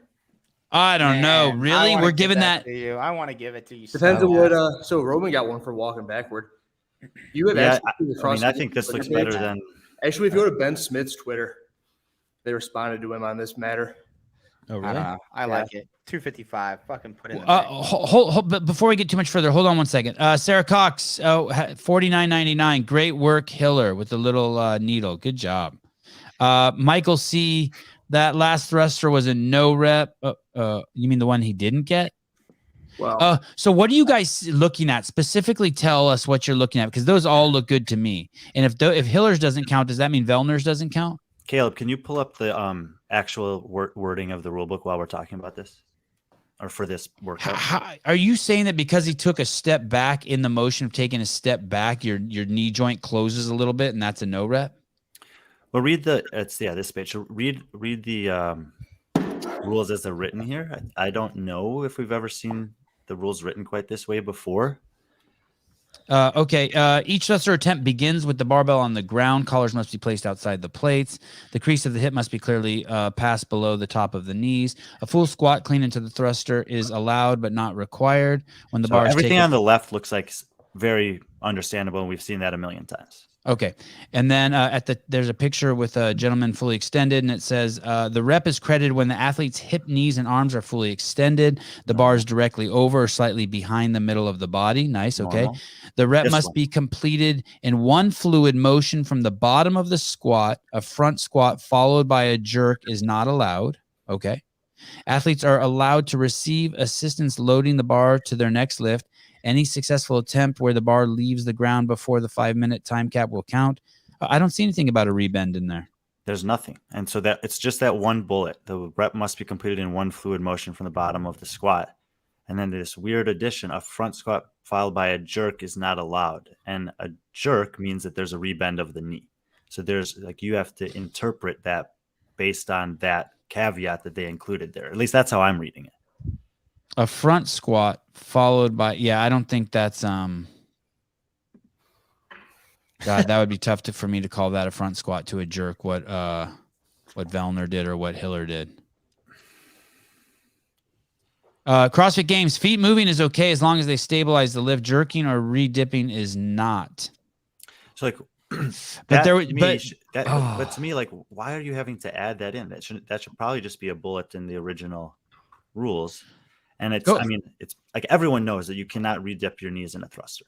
I don't know. Man, Really? I wanna We're give giving that. to you. I want to give it to you. Depends so on what. bad. So Roman got one for walking backward. You have Yeah, access to the I mean, I CrossFit think this Twitter looks page. better than. Actually, if you go to Ben Smith's Twitter, they responded to him on this matter. Oh, I really? don't know. I like it. 255. Fucking put it in the bank. Hold, but before we get too much further, hold on one second. Sarah Cox, $49.99. Great work, Hiller, with the little needle. Good job. Michael C, that last thruster was a no rep. You mean the one he didn't get? Well, So what are you guys looking at? Specifically tell us what you're looking at, because those all look good to me. And if Hiller's doesn't count, does that mean Vellner's doesn't count? Caleb, can you pull up the actual wording of the rule book while we're talking about this, or for this workout? Are you saying that because he took a step back in the motion of taking a step back, your knee joint closes a little bit, and that's a no rep? Well, read this page. So read the rules as they're written here. I don't know if we've ever seen the rules written quite this way before. Okay. Each thruster attempt begins with the barbell on the ground. Collars must be placed outside the plates. The crease of the hip must be clearly passed below the top of the knees. A full squat clean into the thruster is allowed but not required. When the So bar is everything taken. on the left looks like very understandable, and we've seen that a million times. Okay. And then there's a picture with a gentleman fully extended, and it says the rep is credited when the athlete's hip, knees, and arms are fully extended. The bar is directly over or slightly behind the middle of the body. Nice. Okay. Normal. The rep This must one. be completed in one fluid motion from the bottom of the squat. A front squat followed by a jerk is not allowed. Okay. Athletes are allowed to receive assistance loading the bar to their next lift. Any successful attempt where the bar leaves the ground before the 5-minute time cap will count. I don't see anything about a rebend in there. There's nothing. And so that it's just that one bullet. The rep must be completed in one fluid motion from the bottom of the squat. And then this weird addition, a front squat followed by a jerk is not allowed. And a jerk means that there's a rebend of the knee. So you have to interpret that based on that caveat that they included there. At least that's how I'm reading it. A front squat followed by, I don't think that's, God, that would be tough for me to call that a front squat to a jerk, what Vellner did or what Hiller did. CrossFit Games, feet moving is okay as long as they stabilize the lift. Jerking or re-dipping is not. So But to me, why are you having to add that in? That should probably just be a bullet in the original rules. And it's like everyone knows that you cannot re-dip your knees in a thruster.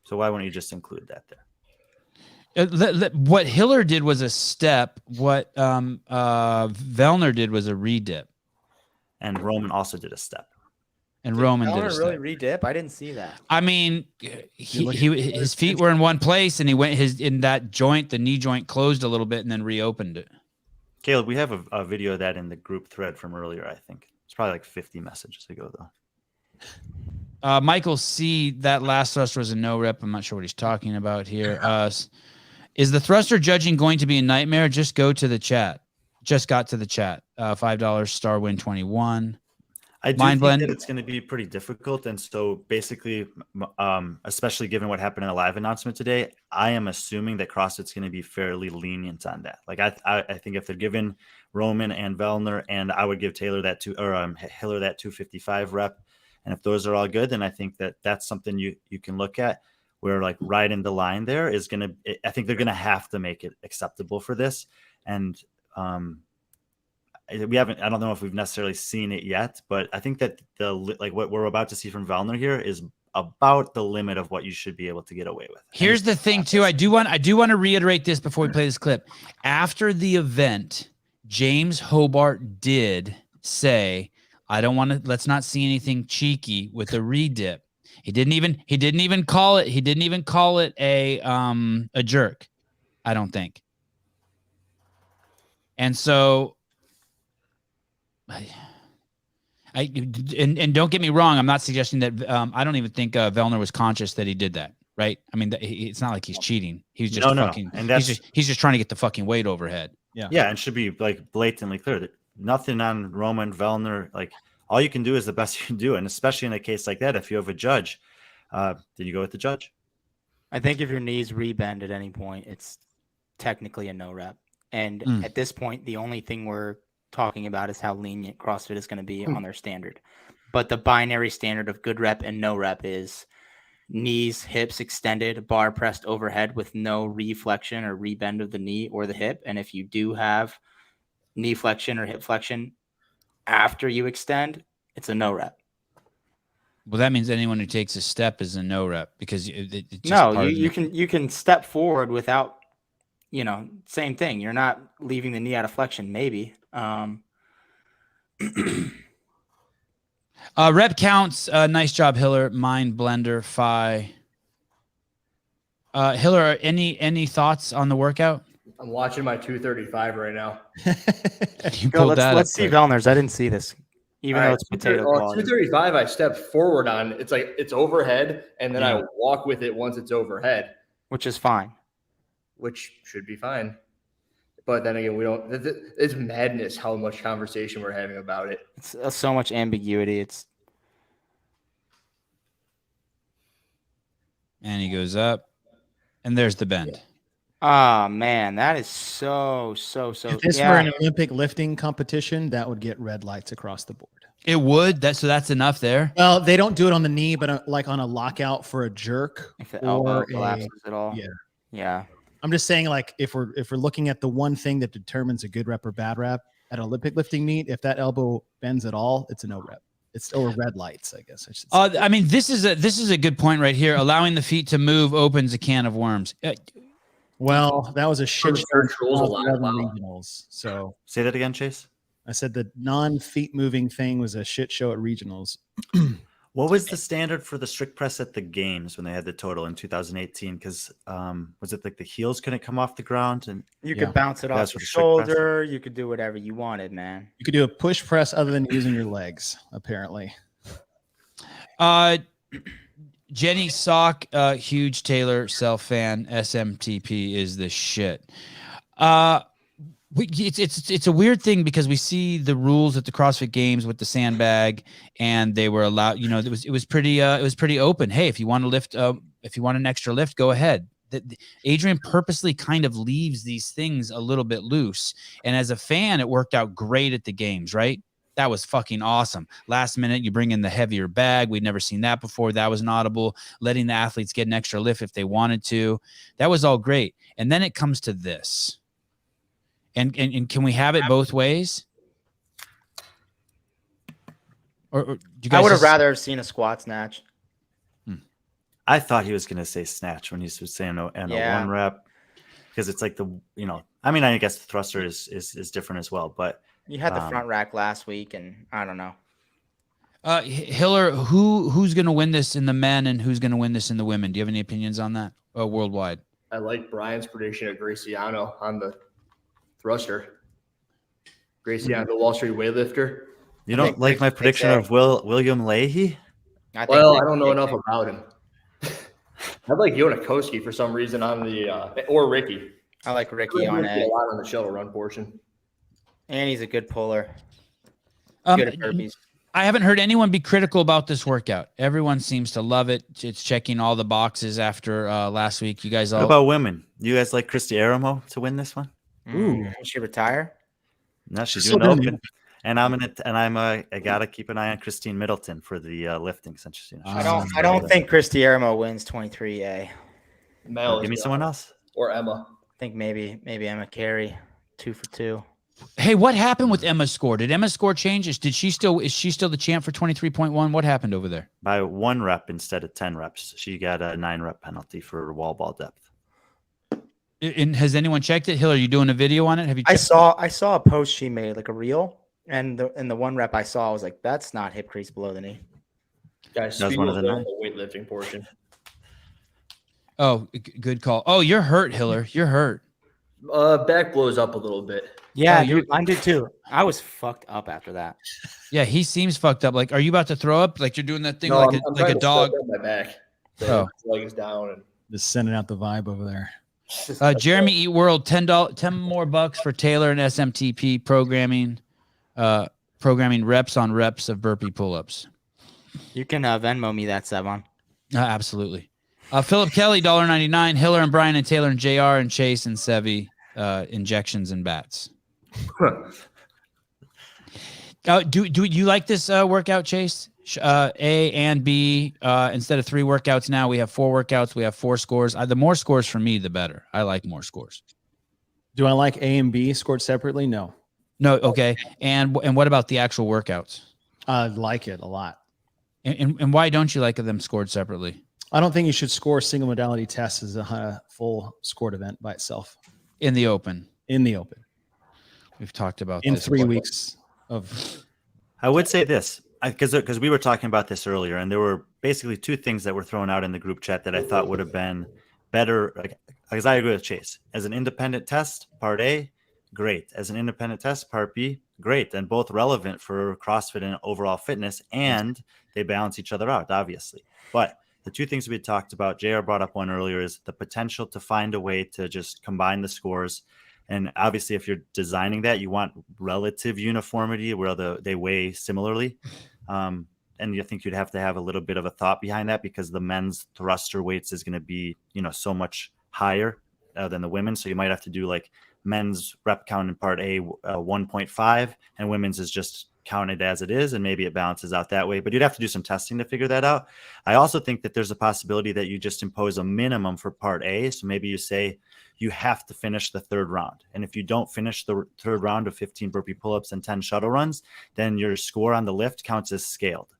So why wouldn't you just include that there? What Hiller did was a step. What Vellner did was a re-dip. And Roman also did a step. And Roman did a Vellner step. really re-dip? I didn't see that. I mean, his feet were in one place, and he went in that joint. The knee joint closed a little bit, and then reopened it. Caleb, we have a video of that in the group thread from earlier. I think it's probably like 50 messages ago, though. Michael C, that last thruster was a no rep. I'm not sure what he's talking about here. Is the thruster judging going to be a nightmare? Just go to the chat. Just got to the chat. $5 star win 21. I do think that it's going to be pretty difficult. And so basically, especially given what happened in the live announcement today, I am assuming that CrossFit's going to be fairly lenient on that. Like I think if they're giving Roman and Vellner, and I would give Hiller that 255 rep, And if those are all good, then I think that's something you can look at. Where like right in the line there is I think they're gonna have to make it acceptable for this. And I don't know if we've necessarily seen it yet, but I think that what we're about to see from Vellner here is about the limit of what you should be able to get away with. Here's the thing too. I do want to reiterate this before we play this clip. After the event, James Hobart did say, let's not see anything cheeky with a redip. He didn't even call it a jerk, I don't think. And so and don't get me wrong, I'm not suggesting that I don't even think Vellner was conscious that he did that, right? I mean, it's not like he's cheating. He's just and he's just trying to get the fucking weight overhead. Yeah, and should be like blatantly clear that nothing on Roman Vellner. Like all you can do is the best you can do, and especially in a case like that, if you have a judge, then you go with the judge. I think if your knees rebend at any point, it's technically a no rep. And at this point, the only thing we're talking about is how lenient CrossFit is going to be on their standard. But the binary standard of good rep and no rep is knees, hips extended, bar pressed overhead with no reflection or rebend of the knee or the hip. And if you do have knee flexion or hip flexion after you extend, it's a no rep. Well, that means anyone who takes a step is a no rep because you can step forward without, same thing. You're not leaving the knee out of flexion, maybe. Rep counts. Nice job, Hiller. Mind Blender Phi. Hiller, any thoughts on the workout? I'm watching my 235 right now. Let's see Vellner's. I didn't see this. Even though it's potato quality. 235, I step forward on. It's like it's overhead, and then I walk with it once it's overhead, which is fine. Which should be fine. But then again, it's madness how much conversation we're having about it. It's so much ambiguity. And he goes up, and there's the bend. Oh, man, that is so. If this were an Olympic lifting competition, that would get red lights across the board. It would. That's enough there. Well, they don't do it on the knee, but like on a lockout for a jerk. If the elbow collapses at all. Yeah. I'm just saying, like, if we're looking at the one thing that determines a good rep or bad rep at Olympic lifting meet, if that elbow bends at all, it's a no rep. It's or red lights, I guess. I mean, this is a good point right here. Allowing the feet to move opens a can of worms. Well, that was a shit show. Regionals. So say that again, Chase. I said the non-feet moving thing was a shit show at regionals. What was the standard for the strict press at the games when they had the total in 2018? Because was it like the heels couldn't come off the ground and you could bounce it off your shoulder? You could do whatever you wanted, man. You could do a push press other than using your legs, apparently. Jenny Sock, huge Taylor Self fan. SMTP is the shit. It's a weird thing because we see the rules at the CrossFit Games with the sandbag, and they were allowed. It was pretty open. Hey, if you want to lift, if you want an extra lift, go ahead. Adrian purposely kind of leaves these things a little bit loose, and as a fan, it worked out great at the games, right? That was fucking awesome. Last minute, you bring in the heavier bag. We'd never seen that before. That was an audible. Letting the athletes get an extra lift if they wanted to. That was all great. And then it comes to this. And can we have it both ways? Or do you guys I would have rather have seen a squat snatch. I thought he was going to say snatch when he was saying a one rep, because it's like I mean, I guess the thruster is different as well, but you had the front rack last week, and I don't know. Hiller, who's going to win this in the men, and who's going to win this in the women? Do you have any opinions on that? Worldwide, I like Brian's prediction of Graciano on the thruster. Graciano, the Wall Street weightlifter. You don't like my prediction of William Leahy? I don't know enough about him. I'd like Yonakoski for some reason on the or Ricky. I like Ricky on it. A lot on the shuttle run portion. And he's a good puller. Good at burpees. I haven't heard anyone be critical about this workout. Everyone seems to love it. It's checking all the boxes after last week. You guys all. What about women? You guys like Christy Aramo to win this one? Should she retire? No, she's doing open. And I gotta keep an eye on Christine Middleton for the lifting since I don't think Chris Guillermo wins 23A. Mel give me someone else. or Emma. I think maybe Emma Carey, 2 for 2. Hey, what happened with Emma's score? Did Emma's score change? Is she still the champ for 23.1? What happened over there? By 1 rep instead of 10 reps. She got a 9 rep penalty for wall ball depth. And has anyone checked it? Hill, are you doing a video on it? Have you? I saw a post she made, like a reel, and the 1 rep I saw, I was like, that's not hip crease below the knee. Guys, That was one of the 9. weightlifting portion. Oh, good call. Oh, you're hurt, Hiller. You're hurt. Back blows up a little bit. Yeah, Oh, dude, mine did too. I was fucked up after that. Yeah, he seems fucked up. Like, are you about to throw up? Like you're doing that thing No, like I'm a trying to dog. stretch out my back. Oh. Legs down and Just sending out the vibe over there. Jeremy Eat World, $10 more bucks for Taylor and SMTP programming reps on reps of burpee pull-ups. You can Venmo me that, Sevan. Absolutely. Philip Kelly, $1.99. Hiller and Brian and Taylor and JR and Chase and Sevi, injections and bats. Do you like this workout, Chase? A and B. Instead of 3 workouts now, we have 4 workouts. We have 4 scores. The more scores for me, the better. I like more scores. Do I like A and B scored separately? No. No, okay. And what about the actual workouts? I like it a lot. And why don't you like them scored separately? I don't think you should score single modality tests as a full scored event by itself. In the open. We've talked about in this 3 weeks of. I would say this because we were talking about this earlier, and there were basically 2 things that were thrown out in the group chat that I thought would have been better. Because I agree with Chase. As an independent test, part A, great. As an independent test, part B, great. And both relevant for CrossFit and overall fitness, and they balance each other out, obviously. But the 2 things we had talked about, JR brought up one earlier, is the potential to find a way to just combine the scores. And obviously, if you're designing that, you want relative uniformity where they weigh similarly. And you think you'd have to have a little bit of a thought behind that because the men's thruster weights is going to be, so much higher than the women. So you might have to do like men's rep count in part A 1.5 and women's is just counted as it is, and maybe it balances out that way, but you'd have to do some testing to figure that out. I also think that there's a possibility that you just impose a minimum for part A. So maybe you say you have to finish the 3rd round. And if you don't finish the 3rd round of 15 burpee pull-ups and 10 shuttle runs, then your score on the lift counts as scaled.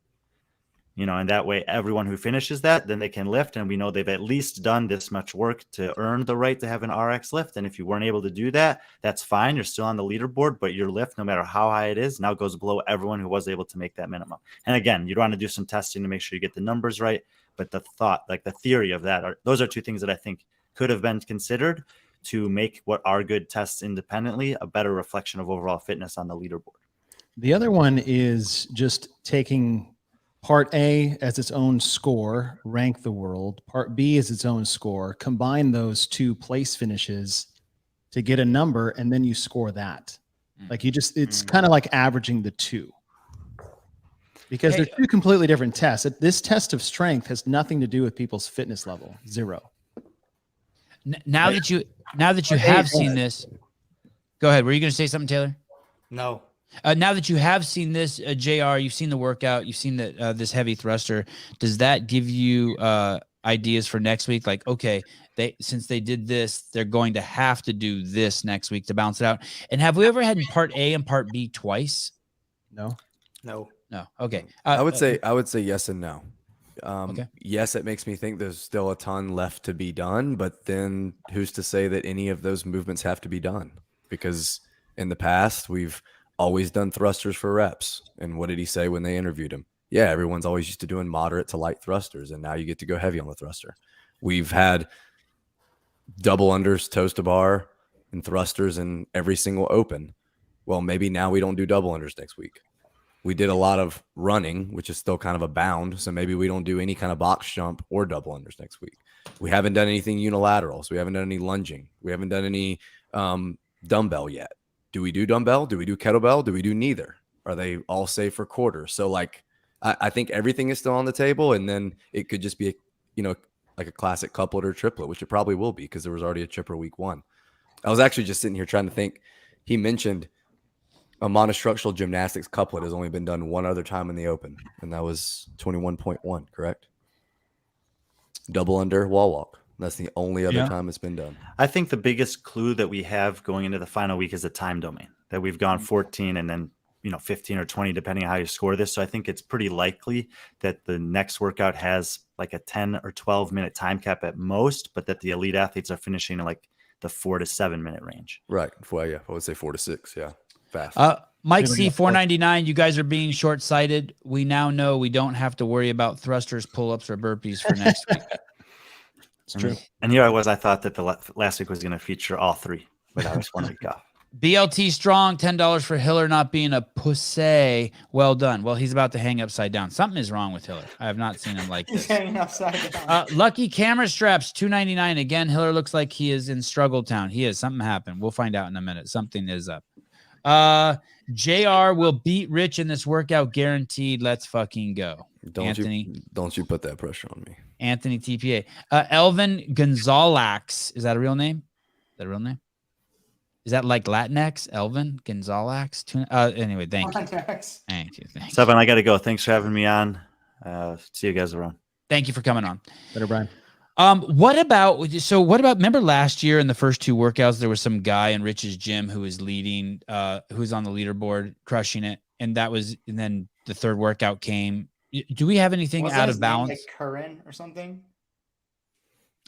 And that way everyone who finishes that, then they can lift, and we know they've at least done this much work to earn the right to have an RX lift. And if you weren't able to do that, that's fine. You're still on the leaderboard, but your lift, no matter how high it is, now goes below everyone who was able to make that minimum. And again, you'd want to do some testing to make sure you get the numbers right. But the thought, like the theory of that, those are 2 things that I think could have been considered to make what are good tests independently a better reflection of overall fitness on the leaderboard. The other one is just taking part A as its own score, rank the world. Part B as its own score. Combine those 2 place finishes to get a number, and then you score that. Like it's kind of like averaging the 2. Because they're 2 completely different tests. This test of strength has nothing to do with people's fitness level. 0. Now that you have seen this, go ahead. Were you going to say something, Taylor? No. Now that you have seen this, JR, you've seen the workout, you've seen this heavy thruster. Does that give you ideas for next week? Like, okay, since they did this, they're going to have to do this next week to balance it out. And have we ever had part A and part B twice? No. Okay. I would say yes and no. Okay. Yes, it makes me think there's still a ton left to be done, but then who's to say that any of those movements have to be done? Because in the past, we've always done thrusters for reps. And what did he say when they interviewed him? Yeah, everyone's always used to doing moderate to light thrusters, and now you get to go heavy on the thruster. We've had double unders, toes to bar, and thrusters in every single open. Well, maybe now we don't do double unders next week. We did a lot of running, which is still kind of a bound. So maybe we don't do any kind of box jump or double unders next week. We haven't done anything unilateral. So we haven't done any lunging. We haven't done any dumbbell yet. Do we do dumbbell? Do we do kettlebell? Do we do neither? Are they all safe for quarters? So like, I think everything is still on the table, and then it could just be, like a classic couplet or triplet, which it probably will be because there was already a chipper week 1. I was actually just sitting here trying to think. He mentioned a monostructural gymnastics couplet has only been done one other time in the open, and that was 21.1, correct? Double under wall walk. That's the only other time it's been done. I think the biggest clue that we have going into the final week is the time domain, that we've gone 14 and then 15 or 20, depending on how you score this. So I think it's pretty likely that the next workout has like a 10 or 12 minute time cap at most, but that the elite athletes are finishing in like the 4 to 7 minute range. Right. Well, yeah, I would say 4 to 6. Yeah. Fast. Mike C, 499. You guys are being short-sighted. We now know we don't have to worry about thrusters, pull-ups, or burpees for next week. It's true. And here I thought that the last week was going to feature all three, but I was 1 week off. BLT Strong, $10 for Hiller not being a pussy. Well done. Well, he's about to hang upside down. Something is wrong with Hiller. I have not seen him like this. He's hanging upside down. Lucky Camera Straps, $2.99. Again, Hiller looks like he is in Struggle Town. He is. Something happened. We'll find out in a minute. Something is up. JR will beat Rich in this workout, guaranteed. Let's fucking go. Don't you put that pressure on me. Anthony TPA. Elvin Gonzalax. Is that a real name? Is that a real name? Is that like Latinx? Elvin Gonzalax? Anyway, thank you. Thank you. Sevan, I got to go. Thanks for having me on. See you guys around. Thank you for coming on. Better, Brian. What about, remember last year in the first two workouts, there was some guy in Rich's gym who was leading, who was on the leaderboard crushing it. And then the third workout came. Do we have anything out of balance? Like Curran or something?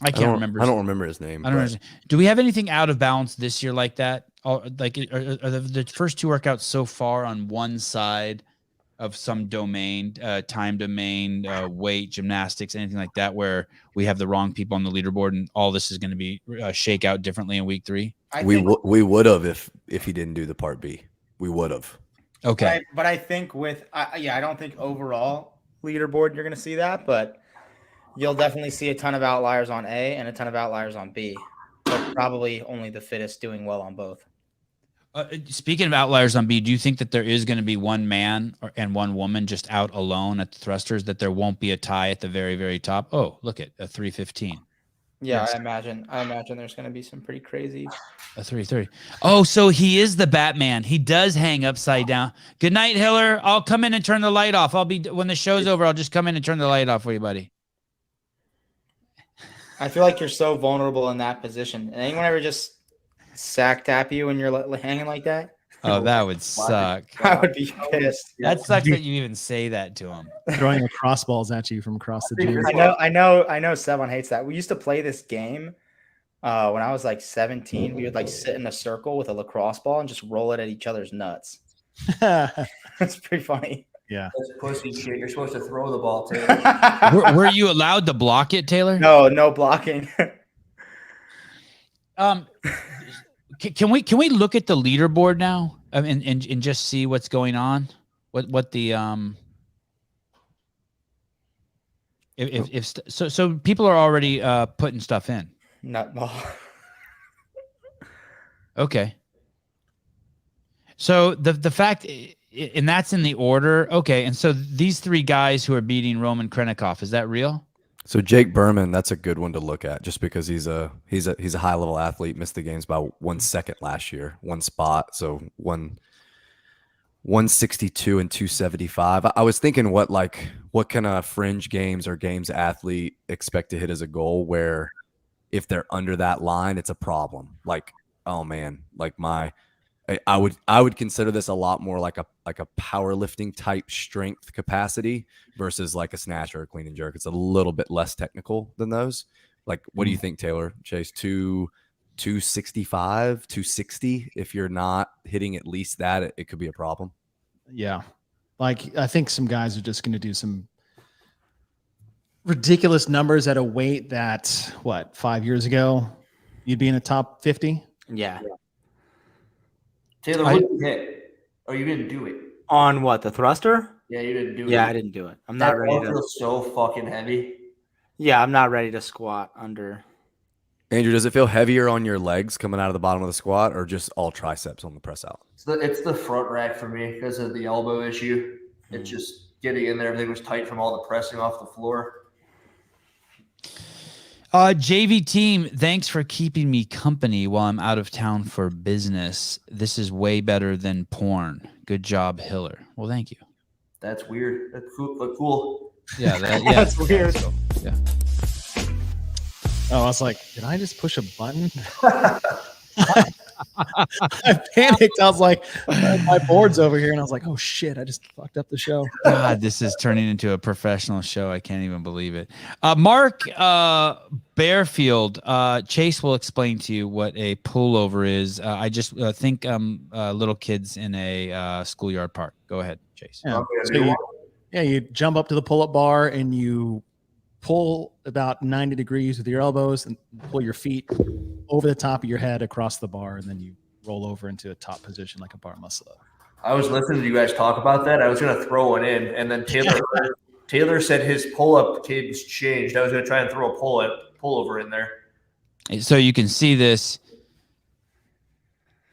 I can't remember. I don't remember his name. I don't remember. Do we have anything out of balance this year like that? Are the first two workouts so far on one side of some domain, time domain, weight, gymnastics, anything like that, where we have the wrong people on the leaderboard and all this is going to be shake out differently in week 3? We would have if he didn't do the part B. We would have. Okay. But I think I don't think overall leaderboard you're going to see that, but you'll definitely see a ton of outliers on A and a ton of outliers on B, but probably only the fittest doing well on both. Speaking of outliers on B, do you think that there is going to be one man and one woman just out alone at the thrusters, that there won't be a tie at the very, very top? Oh, look at a 315. Yeah, Yes. I imagine there's going to be some pretty crazy. A 330. Oh, so he is the Batman. He does hang upside down. Good night, Hiller. I'll come in and turn the light off. When the show's over, I'll just come in and turn the light off for you, buddy. I feel like you're so vulnerable in that position. Anyone ever just sack tap you when you're hanging like that? Oh, that would suck. I would be pissed. That sucks that you even say that to him. Throwing cross balls at you from across the gym. I know. Sevan hates that. We used to play this game when I was like 17. We would like sit in a circle with a lacrosse ball and just roll it at each other's nuts. It's pretty funny. Yeah. That's pussy shit. You're supposed to throw the ball, Taylor. Were you allowed to block it, Taylor? No blocking. Can we look at the leaderboard now and just see what's going on? What the so people are already putting stuff in. Nutball. Okay. So the fact, and that's in the order. Okay, and so these three guys who are beating Roman Krennikov, is that real? So Jake Berman, that's a good one to look at, just because he's a high level athlete. Missed the games by 1 second last year, one spot. So 162 and 275. I was thinking, what can a fringe games or games athlete expect to hit as a goal, where if they're under that line, it's a problem. Like, oh man, like I would consider this a lot more like a powerlifting type strength capacity versus like a snatch or a clean and jerk. It's a little bit less technical than those. Like, what do you think, Taylor? Chase, 265, 260? If you're not hitting at least that, it could be a problem. Yeah. Like, I think some guys are just going to do some ridiculous numbers at a weight that, 5 years ago, you'd be in the top 50? Yeah. Taylor, what did you hit? Oh, you didn't do it. On what, the thruster? Yeah, you didn't do it. Yeah, I didn't do it. I'm not ready to. Feels so fucking heavy. Yeah, I'm not ready to squat under. Andrew, does it feel heavier on your legs coming out of the bottom of the squat, or just all triceps on the press out? It's the front rack for me because of the elbow issue. It's just getting in there. Everything was tight from all the pressing off the floor. JV team, thanks for keeping me company while I'm out of town for business. This is way better than porn. Good job, Hiller. Well, thank you. That's weird. That's cool. Yeah, That's weird. Yeah. Oh, I was like, did I just push a button? I panicked. I was like, my board's over here, and I was like, oh shit, I just fucked up the show. God, this is turning into a professional show. I can't even believe it. Mark Bearfield, Chase will explain to you what a pullover is. I just think little kids in a schoolyard park. Go ahead, Chase. Yeah. So you jump up to the pull-up bar and you pull about 90 degrees with your elbows and pull your feet over the top of your head across the bar, and then you roll over into a top position like a bar muscle up. I was listening to you guys talk about that. I was going to throw one in, and then Taylor said his pull-up cadence changed. I was going to try and throw a pull-over in there. So you can see this,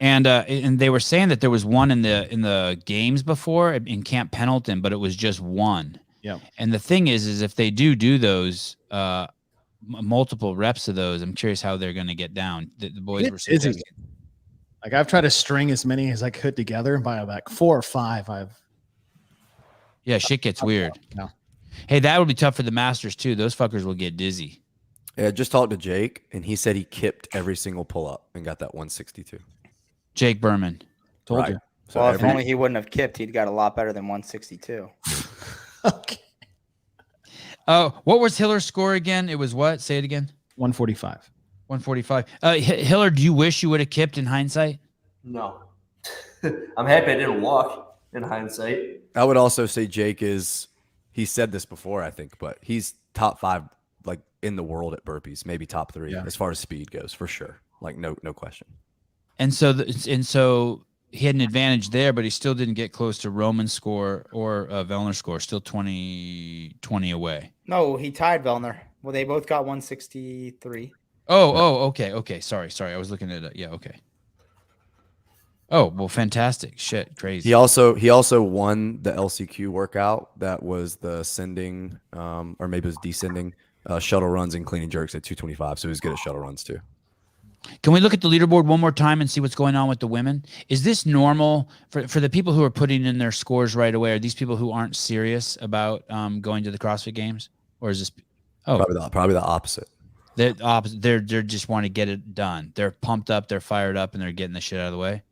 and they were saying that there was one in the games before in Camp Pendleton, but it was just one. Yeah. And the thing is if they do those multiple reps of those, I'm curious how they're going to get down. The boys were suggesting. Like I've tried to string as many as I could together, and by like 4 or 5, shit gets weird. No. Hey, that would be tough for the masters too. Those fuckers will get dizzy. Yeah, I just talked to Jake, and he said he kipped every single pull-up and got that 162. Jake Berman. Told you. So Well, if only he wouldn't have kipped, he'd got a lot better than 162. Okay. What was Hiller's score again? It was what? Say it again. 145. 145. Hiller, do you wish you would have kipped in hindsight? No. I'm happy I didn't walk in hindsight. I would also say Jake is, he said this before, I think, but he's top 5 like in the world at burpees, maybe top 3 as far as speed goes, for sure. Like no question. And so he had an advantage there, but he still didn't get close to Roman's score or Vellner's score. Still 20 away. No, he tied Vellner. Well, they both got 163. Okay. Sorry. I was looking at it. Yeah, okay. Oh, well, fantastic. Shit, crazy. He also won the LCQ workout. That was the ascending, or maybe it was descending shuttle runs and clean and jerks at 225. So he was good at shuttle runs too. Can we look at the leaderboard one more time and see what's going on with the women? Is this normal for the people who are putting in their scores right away? Are these people who aren't serious about going to the CrossFit Games, or is this? Oh, probably the opposite. They're opposite. They're just want to get it done. They're pumped up. They're fired up, and they're getting the shit out of the way.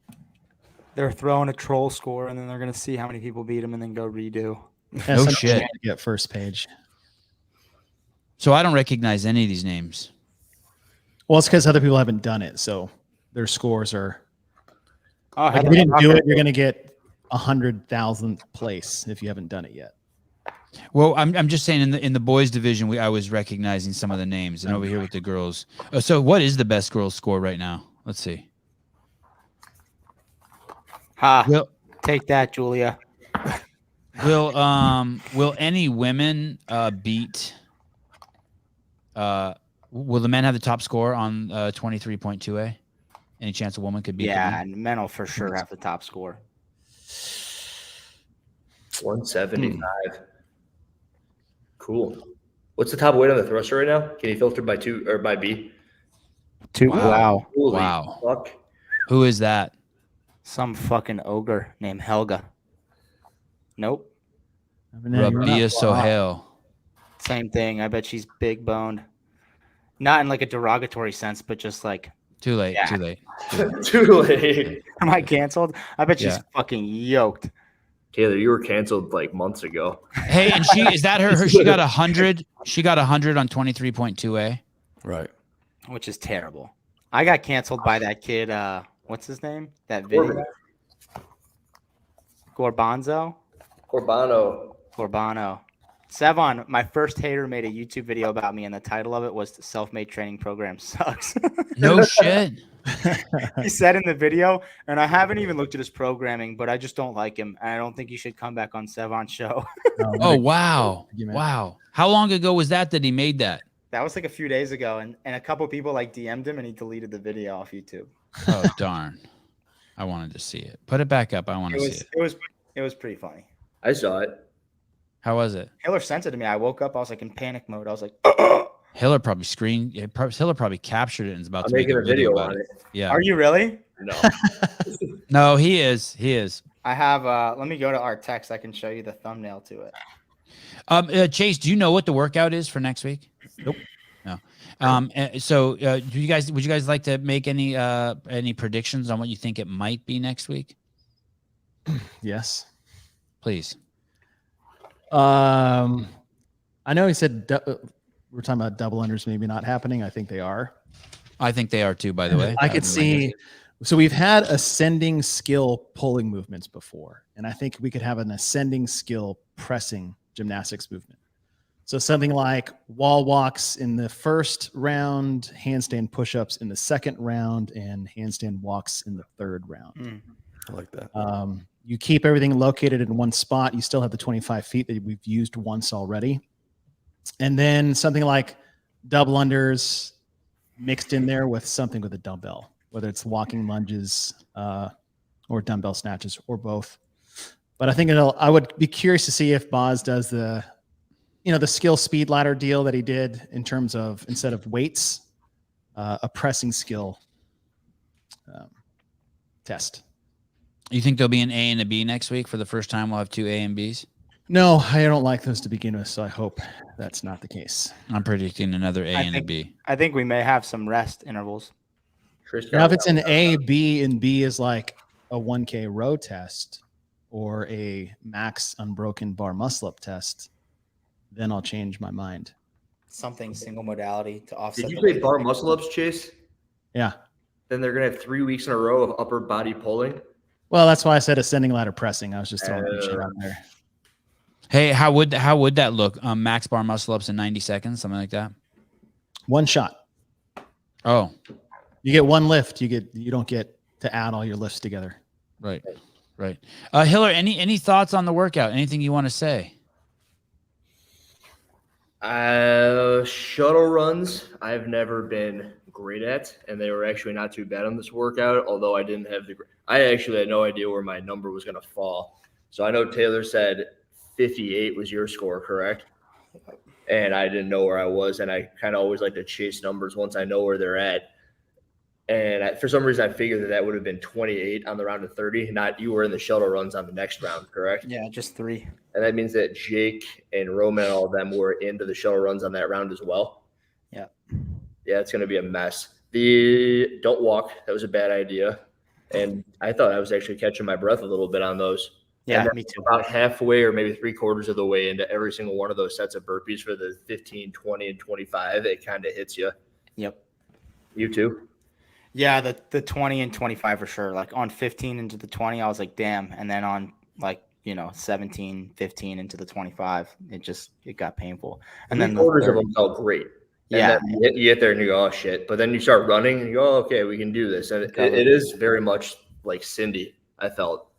They're throwing a troll score, and then they're going to see how many people beat them, and then go redo. No shit. Get first page. So I don't recognize any of these names. Well, it's because other people haven't done it, so their scores are. Oh, Like if you didn't do it, you're going to get 100,000th place if you haven't done it yet. Well, I'm just saying in the boys division, I was recognizing some of the names, and over here with the girls. So what is the best girls score right now? Let's see. Take that, Julia. Will any women beat? Will the men have the top score on 23.2A? Any chance a woman could beat? Yeah, and men will for sure have the top score. 175. Cool. What's the top weight on the thruster right now? Can you filter by 2 or by B? 2. Wow. Holy Wow. fuck. Who is that? Some fucking ogre named Helga. Nope. Rabia Sohail. Same thing. I bet she's big boned. Not in like a derogatory sense, but just like. Too late. Yeah. Too late. Too late. Am I canceled? I bet she's fucking yoked. Taylor, you were canceled like months ago. Hey, and is that her? She got 100. She got 100 on 23.2A. Right. Which is terrible. I got canceled by that kid. What's his name? That video. Corbano. Sevan, my first hater, made a YouTube video about me, and the title of it was "The Self-Made Training Program Sucks." No shit. He said in the video, and I haven't even looked at his programming, but I just don't like him, and I don't think he should come back on Sevan's show. Oh wow, wow! How long ago was that he made that? That was like a few days ago, and a couple people like DM'd him, and he deleted the video off YouTube. Oh darn! I wanted to see it. Put it back up. I want to see it. It was pretty funny. I saw it. How was it? Hiller sent it to me. I woke up. I was like in panic mode. I was like, Hiller probably Hiller probably captured it and is about I'm to make making a video about on it. it. Yeah. Are you really? No. No, he is. He is. I have. Let me go to our text. I can show you the thumbnail to it. Chase, do you know what the workout is for next week? Nope. No. Would you guys like to make any predictions on what you think it might be next week? Yes. Please. I know he said we're talking about double unders maybe not happening. I think they are. I think they are too, by the way. I could see. So we've had ascending skill pulling movements before, and I think we could have an ascending skill pressing gymnastics movement. So something like wall walks in the first round, handstand push-ups in the second round, and handstand walks in the third round. I like that. You keep everything located in one spot. You still have the 25 feet that we've used once already. And then something like double unders mixed in there with something with a dumbbell, whether it's walking lunges or dumbbell snatches or both. But I think I would be curious to see if Boz does the skill speed ladder deal that he did in terms of, instead of weights, a pressing skill test. You think there'll be an A and a B next week? For the first time, we'll have 2 A and Bs? No, I don't like those to begin with, so I hope that's not the case. I'm predicting another A and a B. I think we may have some rest intervals. Now, if it's an A, B, and B is like a 1K row test or a max unbroken bar muscle up test, then I'll change my mind. Something single modality to offset. Did you say bar muscle ups, Chase? Yeah. Then they're going to have 3 weeks in a row of upper body pulling. Well, that's why I said ascending ladder pressing. I was just throwing a shit out there. Hey, how would that look? Max bar muscle ups in 90 seconds, something like that. One shot. Oh, you get one lift. You don't get to add all your lifts together. Right. Hiller, any thoughts on the workout? Anything you want to say? Shuttle runs I've never been great at, and they were actually not too bad on this workout, although I didn't have I actually had no idea where my number was going to fall. So I know Taylor said 58 was your score, correct? And I didn't know where I was, and I kind of always like to chase numbers once I know where they're at. And for some reason, I figured that would have been 28 on the round of 30. Not you were in the shuttle runs on the next round, correct? Yeah, just 3. And that means that Jake and Roman and all of them were into the shuttle runs on that round as well. Yeah. Yeah, it's going to be a mess. The don't walk, that was a bad idea. And I thought I was actually catching my breath a little bit on those. Yeah, me too. About halfway or maybe 3/4 of the way into every single one of those sets of burpees for the 15, 20, and 25, it kind of hits you. Yep. You too? Yeah, the 20 and 25 for sure. Like on 15 into the 20, I was like, damn. And then on 17, 15 into the 25, it got painful. And then quarters of them felt great. And then you get there and you go, oh shit. But then you start running and you go, oh, okay, we can do this. And it is very much like Cindy, I felt,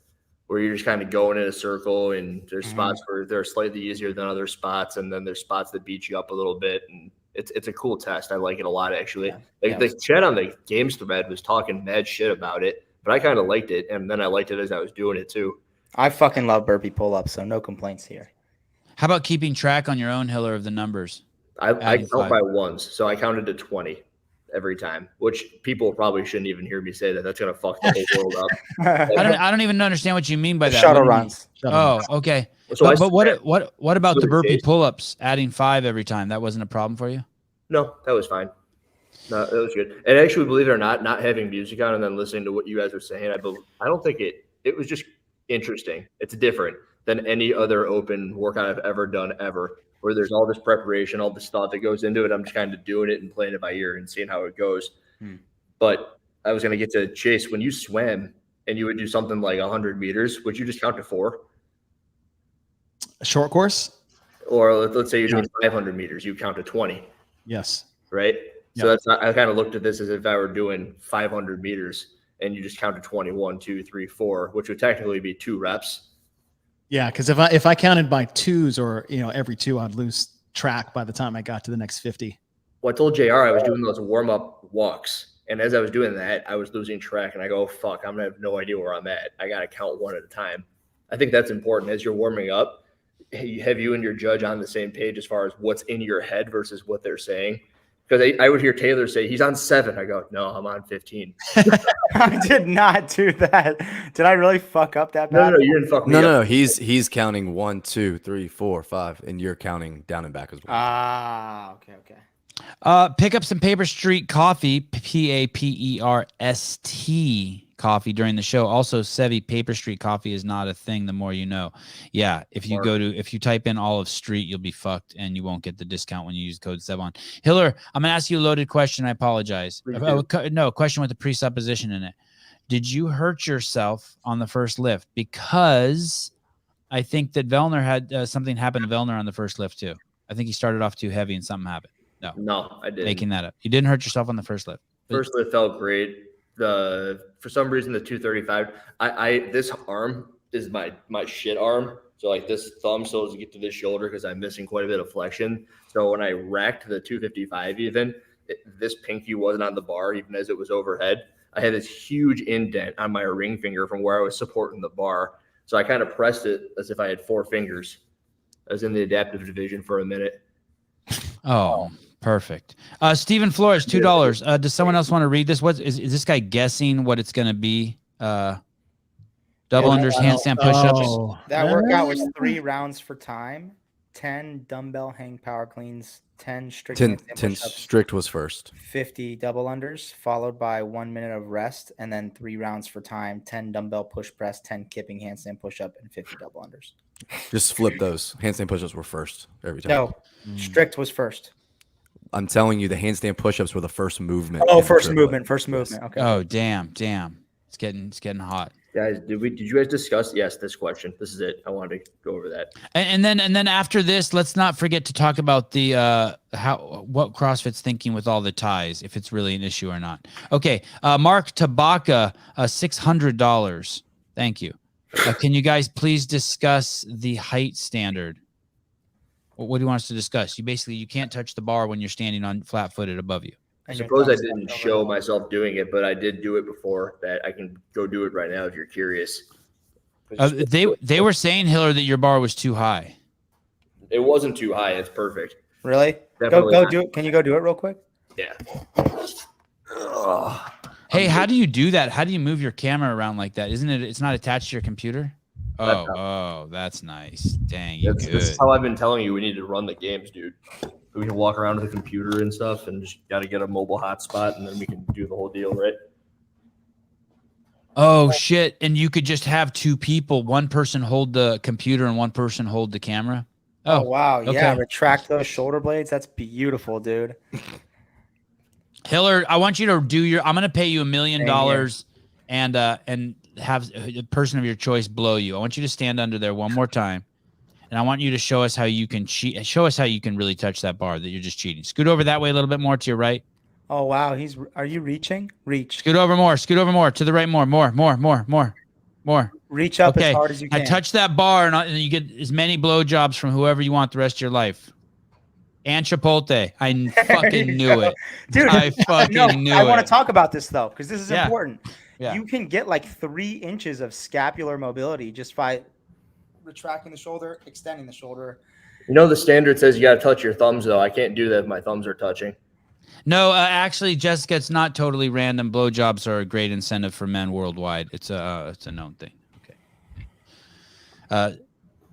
where you're just kind of going in a circle, and there's spots where they're slightly easier than other spots. And then there's spots that beat you up a little bit. And it's a cool test. I like it a lot, actually. The chat on the games thread was talking mad shit about it, but I kind of liked it. And then I liked it as I was doing it too. I fucking love burpee pull-ups, so no complaints here. How about keeping track on your own, Hiller, of the numbers? I count by ones, so I counted to 20 every time, which people probably shouldn't even hear me say that. That's going to fuck the whole world up. I don't even understand what you mean by that. Shuttle runs. Oh, okay. So but what about the burpee pull-ups? Adding 5 every time, that wasn't a problem for you? No, that was fine. No, that was good. And actually, believe it or not having music on and then listening to what you guys were saying, I don't think it was just interesting. It's different than any other open workout I've ever done ever, where there's all this preparation, all this thought that goes into it. I'm just kind of doing it and playing it by ear and seeing how it goes. But I was going to get to Chase. When you swam and you would do something like 100 meters, would you just count to 4? A short course? Or let's say you're doing 500 meters, you count to 20. Yes. Right? So I kind of looked at this as if I were doing 500 meters and you just count to 20, 1, 2, 3, 4, which would technically be 2 reps. Yeah, because if I counted by 2s or every 2, I'd lose track by the time I got to the next 50. Well, I told JR I was doing those warm-up walks, and as I was doing that, I was losing track, and I go, fuck, I'm going to have no idea where I'm at. I got to count one at a time. I think that's important. As you're warming up, have you and your judge on the same page as far as what's in your head versus what they're saying? Because I would hear Taylor say he's on 7. I go, no, I'm on 15. I did not do that. Did I really fuck up that bad? No, you didn't fuck me up. No. He's counting 1, 2, 3, 4, 5, and you're counting down and back as well. Ah, okay. Pick up some Paper Street Coffee, Paperst coffee during the show. Also, Sevi, Paper Street Coffee is not a thing. The more you know. Yeah, if you type in Olive Street, you'll be fucked, and you won't get the discount when you use code Sevan. Hiller, I'm gonna ask you a loaded question. I apologize. No, question with a presupposition in it. Did you hurt yourself on the first lift? Because I think that Vellner had something happen to Vellner on the first lift too. I think he started off too heavy and something happened. No, I didn't. Making that up. You didn't hurt yourself on the first lift. First lift felt great. For some reason, the 235. This arm is my shit arm. So like this thumb still doesn't get to this shoulder because I'm missing quite a bit of flexion. So when I racked the 255, this pinky wasn't on the bar even as it was overhead. I had this huge indent on my ring finger from where I was supporting the bar. So I kind of pressed it as if I had 4 fingers. I was in the adaptive division for a minute. Oh. Perfect. Stephen Flores, $2. Does someone else want to read this? What is this guy guessing what it's going to be? Double unders, handstand push-ups. That workout was 3 rounds for time, 10 dumbbell hang power cleans, 10 strict 10 strict was first. 50 double unders, followed by 1 minute of rest, and then 3 rounds for time, 10 dumbbell push press, 10 kipping handstand push-up, and 50 double unders. Just flip those. Handstand push-ups were first every time. No, strict was first. I'm telling you, the handstand push-ups were the first movement. Oh, first movement. Okay. Oh, damn. It's getting hot. Guys, did you guys discuss? Yes, this question. This is it. I wanted to go over that. And then after this, let's not forget to talk about the what CrossFit's thinking with all the ties, if it's really an issue or not. Okay, Mark Tabaka, $600. Thank you. Can you guys please discuss the height standard? What do you want us to discuss? You can't touch the bar when you're standing on flat-footed above you. I suppose I didn't show myself doing it, but I did do it before. That I can go do it right now if you're curious. They were saying, Hiller, that your bar was too high. It wasn't too high. It's perfect. Really? Go do it. Can you go do it real quick? Yeah. Hey, how do you do that? How do you move your camera around like that? Isn't it? It's not attached to your computer. Oh, that's nice. Dang, you good. This is how I've been telling you we need to run the games, dude. We can walk around with a computer and stuff and just got to get a mobile hotspot and then we can do the whole deal, right? Oh, shit. And you could just have 2 people, one person hold the computer and one person hold the camera? Oh wow. Okay. Yeah, retract those shoulder blades. That's beautiful, dude. Hiller, I want you to do I'm going to pay you $1 million and have a person of your choice blow you. I want you to stand under there one more time, and I want you to show us how you can cheat. Show us how you can really touch that bar that you're just cheating. Scoot over that way a little bit more to your right. Oh wow, are you reaching? Reach. Scoot over more to the right more. Reach up as hard as you can. I touch that bar and you get as many blowjobs from whoever you want the rest of your life. And Chipotle. I fucking knew it. Dude, I fucking knew it. I want to talk about this though, because this is important. Yeah. You can get like 3 inches of scapular mobility just by retracting the shoulder, extending the shoulder. You know, the standard says you got to touch your thumbs, though. I can't do that if my thumbs are touching. No, actually, Jessica, it's not totally random. Blowjobs are a great incentive for men worldwide. It's a known thing. Okay.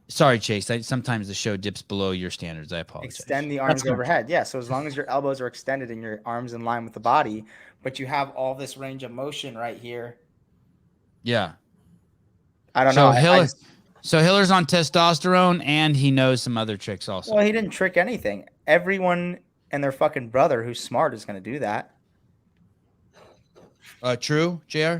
Sorry, Chase. Sometimes the show dips below your standards. I apologize. Extend the arms overhead. Yeah, so as long as your elbows are extended and your arms in line with the body, but you have all this range of motion right here. Yeah. I don't know. So Hiller's on testosterone, and he knows some other tricks also. Well, he didn't trick anything. Everyone and their fucking brother who's smart is going to do that. True, JR?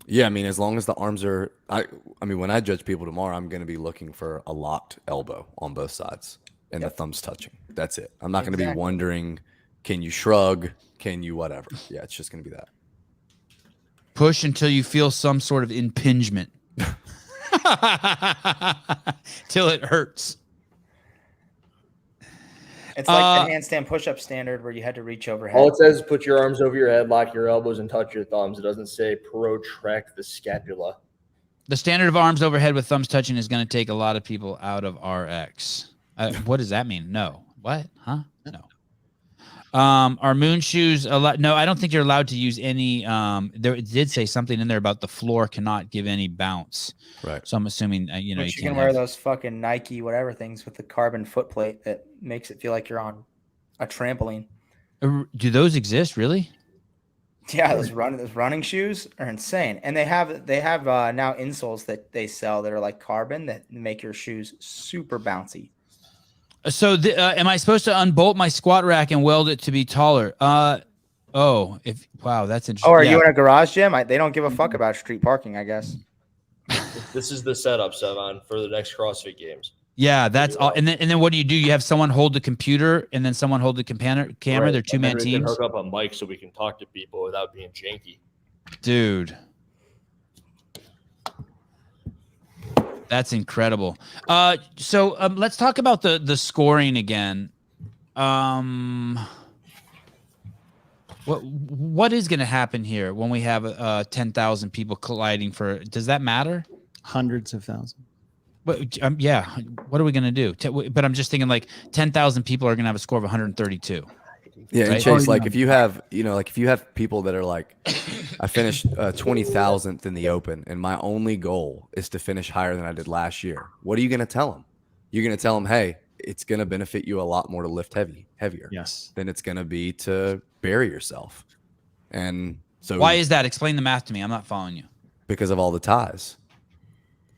Yeah, I mean, as long as the arms are, I mean, when I judge people tomorrow, I'm going to be looking for a locked elbow on both sides and the thumbs touching. That's it. I'm not going to be wondering, can you shrug? Can you whatever? Yeah, it's just going to be that. Push until you feel some sort of impingement. Till it hurts. It's like the handstand push-up standard where you had to reach overhead. All it says is put your arms over your head, lock your elbows, and touch your thumbs. It doesn't say protract the scapula. The standard of arms overhead with thumbs touching is going to take a lot of people out of RX. What does that mean? No. What? Huh? No. Are moon shoes allowed? No, I don't think you're allowed to use any. It did say something in there about the floor cannot give any bounce. Right. So I'm assuming, you know, But you can't can wear have- those fucking Nike whatever things with the carbon foot plate that makes it feel like you're on a trampoline. Do those exist? Really? Yeah, those running shoes are insane, and they have now insoles that they sell that are like carbon that make your shoes super bouncy. So am I supposed to unbolt my squat rack and weld it to be taller? Wow, that's interesting. Oh, are you in a garage gym? They don't give a fuck about street parking, I guess. This is the setup, Sevan, for the next CrossFit Games. Yeah, that's all. And then what do? You have someone hold the computer and then someone hold the camera. Right. They're two-man We can teams. hook up a mic so we can talk to people without being janky. Dude, that's incredible. So let's talk about the scoring again. What is going to happen here when we have 10,000 people colliding for? Does that matter? Hundreds of thousands. But yeah, what are we going to do? But I'm just thinking like 10,000 people are going to have a score of 132. Yeah, and Right? Chase, like if you have, if you have people that are like, I finished 20,000th in the Open, and my only goal is to finish higher than I did last year. What are you going to tell them? You're going to tell them, hey, it's going to benefit you a lot more to lift heavier. Yes. Than it's going to be to bury yourself. And so Why is that? Explain the math to me. I'm not following you. Because of all the ties.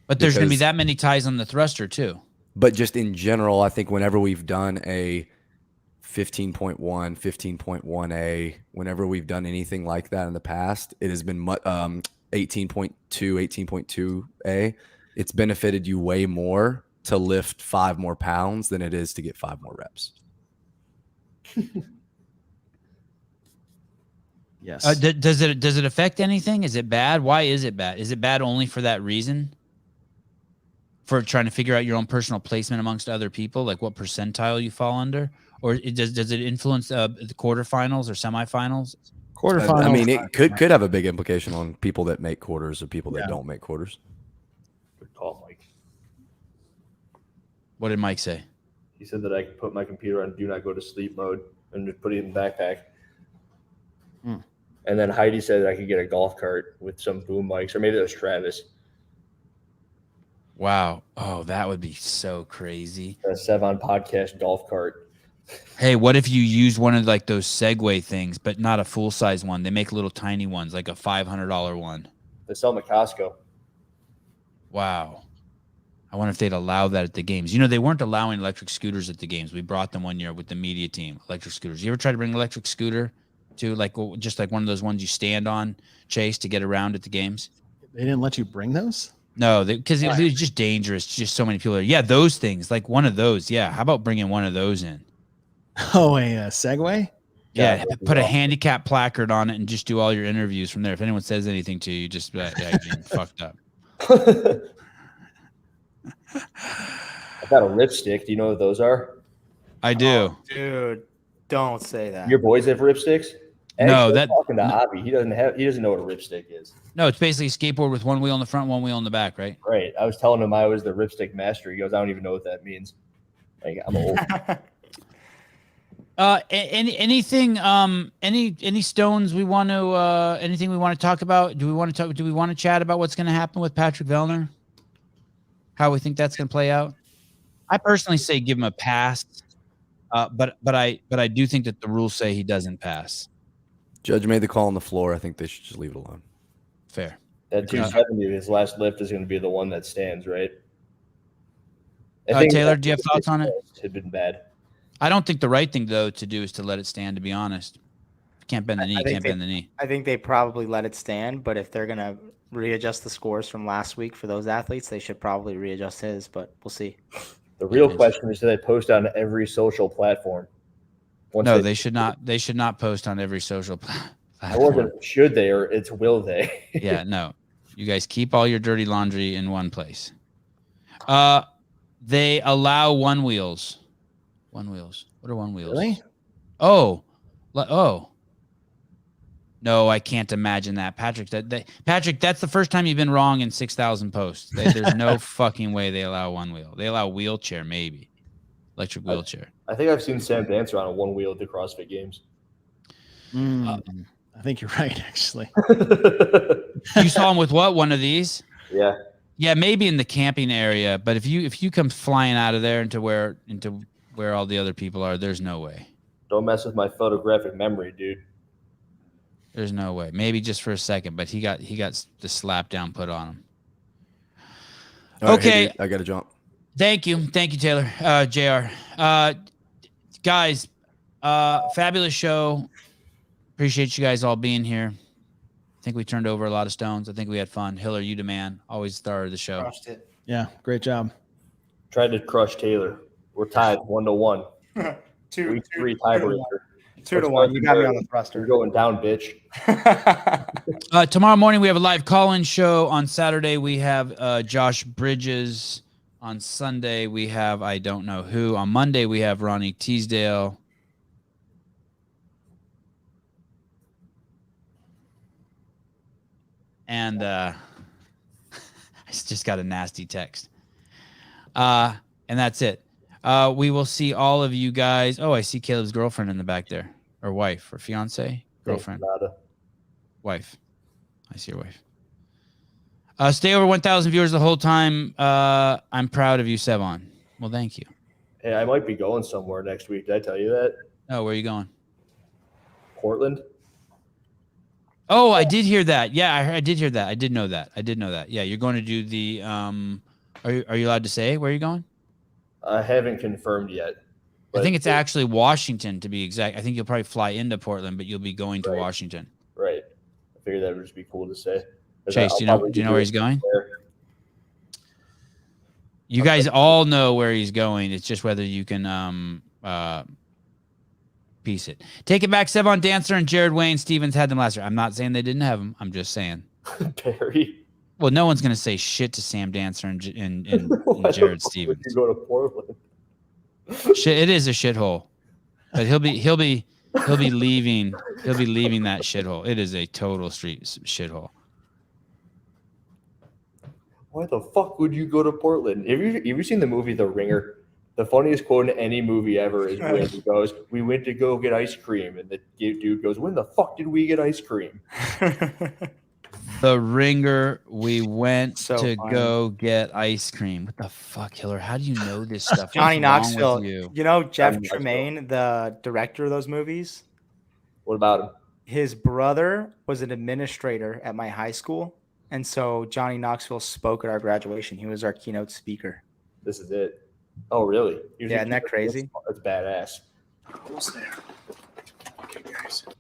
But there's going to be Because- that many ties on the thruster too. But just in general, I think whenever we've done a 15.1, 15.1A, whenever we've done anything like that in the past, it has been 18.2, 18.2A. It's benefited you way more to lift 5 more pounds than it is to get 5 more reps. Yes. Does it affect anything? Is it bad? Why is it bad? Is it bad only for that reason? For trying to figure out your own personal placement amongst other people, like what percentile you fall under, or does it influence the quarterfinals or semifinals? Quarterfinals. I mean, it could have a big implication on people that make quarters or people that don't make quarters. Good call, Mike. What did Mike say? He said that I could put my computer on do not go to sleep mode and just put it in the backpack. And then Heidi said that I could get a golf cart with some boom mics, or maybe that was Travis. Wow. Oh, that would be so crazy. A Sevan Podcast golf cart. Hey, what if you use one of like those Segway things, but not a full size one? They make little tiny ones, like a $500 one. They sell them at Costco. Wow. I wonder if they'd allow that at the games. You know, they weren't allowing electric scooters at the games. We brought them one year with the media team, electric scooters. You ever try to bring an electric scooter to just like one of those ones you stand on, Chase, to get around at the games? They didn't let you bring those? No, because it was just dangerous. Just so many people are. Yeah, those things, like one of those. Yeah. How about bringing one of those in? Oh, a Segway? Yeah, put a handicap placard on it and just do all your interviews from there. If anyone says anything to you, just yeah, you're being fucked up. I've got a ripstick. Do you know what those are? I do. Oh, dude, don't say that. Your boys have ripsticks? No, Actually, that- I'm talking to Avi. He doesn't know what a ripstick is. No, it's basically a skateboard with one wheel in the front, one wheel in the back, right? Right. I was telling him I was the ripstick master. He goes, I don't even know what that means. Like, I'm old. Anything any stones we want to anything we want to talk about? Do we want to chat about what's going to happen with Patrick Vellner? How we think that's going to play out? I personally say give him a pass. But I do think that the rules say he doesn't pass. Judge made the call on the floor. I think they should just leave it alone. Fair. That 270, his last lift, is going to be the one that stands, right? I think Taylor, do you have thoughts on it? Had been bad. I don't think the right thing though to do is to let it stand. To be honest, can't bend the knee. Can't bend the knee. I think they probably let it stand, but if they're gonna readjust the scores from last week for those athletes, they should probably readjust his. But we'll see. The real question is, do they post on every social platform? No, they should not. They should not post on every social platform. I wasn't should they, or it's will they? Yeah, no. You guys keep all your dirty laundry in one place. They allow one wheels. One wheels. What are one wheels? Really? Oh. No, I can't imagine that, Patrick. Patrick, that's the first time you've been wrong in 6,000 posts. There's no fucking way they allow one wheel. They allow wheelchair, maybe electric wheelchair. I think I've seen Sam dance around a one wheel at the CrossFit Games. I think you're right, actually. You saw him with what? One of these? Yeah. Yeah, maybe in the camping area. But if you come flying out of there into where all the other people are, there's no way. Don't mess with my photographic memory, dude. There's no way. Maybe just for a second, but he got the slap down put on him. All right, Okay. hey, dude, I got to jump. Thank you, Taylor, JR. Guys, fabulous show. Appreciate you guys all being here. I think we turned over a lot of stones. I think we had fun. Hiller, you the man. Always the star of the show. Crushed it. Yeah, great job. Tried to crush Taylor. We're tied 1-1. Week 3 tiebreaker. 2-1. You got me on the You're thruster. going down, bitch. Tomorrow morning we have a live call-in show. On Saturday we have Josh Bridges. On Sunday we have I don't know who. On Monday we have Ronnie Teasdale. And I just got a nasty text. And that's it. We will see all of you guys. Oh, I see Caleb's girlfriend in the back there. Or wife or fiance? Girlfriend. Wife. I see your wife. Stay over 1,000 viewers the whole time. I'm proud of you, Sevan. Well, thank you. Hey, I might be going somewhere next week. Did I tell you that? Oh, where are you going? Portland. Oh, I did hear that. Yeah, I did hear that. I did know that. Yeah, you're going to do the Are you allowed to say where you're going? I haven't confirmed yet. I think it's actually Washington, to be exact. I think you'll probably fly into Portland, but you'll be going to Washington. Right. I figured that would just be cool to say. Chase, do you know where he's going? You guys all know where he's going. It's just whether you can piece it. Take it back. Sevan Dancer and Jared Wayne Stevens had them last year. I'm not saying they didn't have them. I'm just saying. Perry. Well, no one's going to say shit to Sam Dancer and Jared Stevens. You go to Portland. Shit, it is a shithole, but he'll be leaving that shithole. It is a total street shithole. Why the fuck would you go to Portland? Have you seen the movie The Ringer? The funniest quote in any movie ever is when he goes, "We went to go get ice cream," and the dude goes, "When the fuck did we get ice cream?" The Ringer. We went So to funny. go get ice cream. What the fuck, Hiller? How do you know this stuff? Johnny What's wrong Knoxville. with You know Jeff Johnny Knoxville. Tremaine, the director of those movies? What about him? His brother was an administrator at my high school. And so Johnny Knoxville spoke at our graduation. He was our keynote speaker. This is it. Oh, really? Yeah, isn't that crazy? That's badass.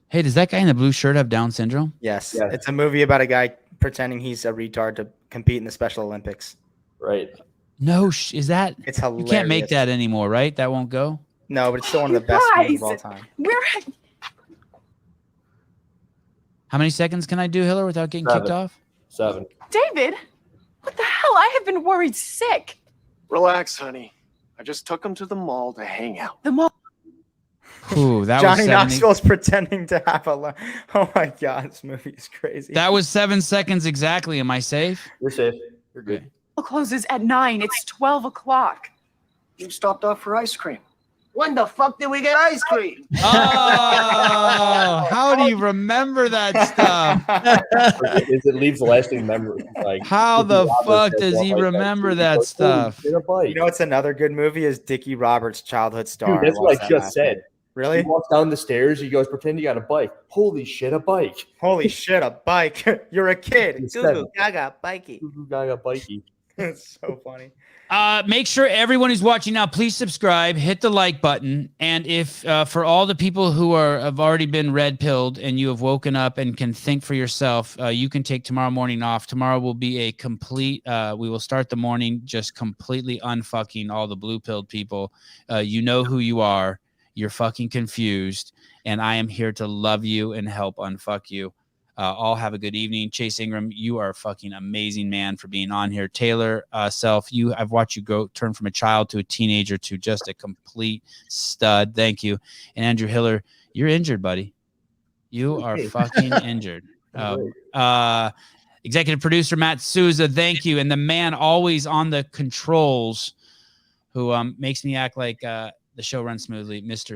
Hey, does that guy in the blue shirt have Down syndrome? Yes. Yeah. It's a movie about a guy pretending he's a retard to compete in the Special Olympics. Right. No, is that? It's hilarious. You can't make that anymore, right? That won't go. No, but it's still one of the best movies of all time. How many seconds can I do, Hiller, without getting kicked 7. off? 7. David, what the hell? I have been worried sick. Relax, honey. I just took him to the mall to hang out. The mall. Ooh, that Johnny was 70. Knoxville's pretending to have a. Oh my God, this movie is crazy. That was 7 seconds exactly. Am I safe? You're safe. You're good. Closes at 9. It's 12 o'clock. You stopped off for ice cream. When the fuck did we get ice cream? Oh, how do you remember that stuff? It leaves lasting memory. Like, How the Roberts fuck says does stuff he like remember He that goes, "Holy stuff? shit, a bike." You know what's another good movie is Dickie Roberts' childhood star. Dude, that's watched what I that just last said. night. Really? He walks down the stairs. He goes, "Pretend you got a bike." Holy shit, a bike. Holy shit, a bike. You're a kid. It's Goo 7. goo gaga, bikey. Guy got bikey. It's so funny. Make sure everyone who's watching now, please subscribe, hit the like button. And if for all the people who have already been red pilled and you have woken up and can think for yourself, you can take tomorrow morning off. Tomorrow will be a complete, we will start the morning just completely unfucking all the blue pilled people. You know who you are. You're fucking confused. And I am here to love you and help unfuck you. All have a good evening. Chase Ingram, you are a fucking amazing man for being on here. Taylor Self, I've watched you turn from a child to a teenager to just a complete stud. Thank you. And Andrew Hiller, you're injured, buddy. You are fucking injured. Executive producer Matt Souza, thank you. And the man always on the controls who makes me act like the show runs smoothly, Mr.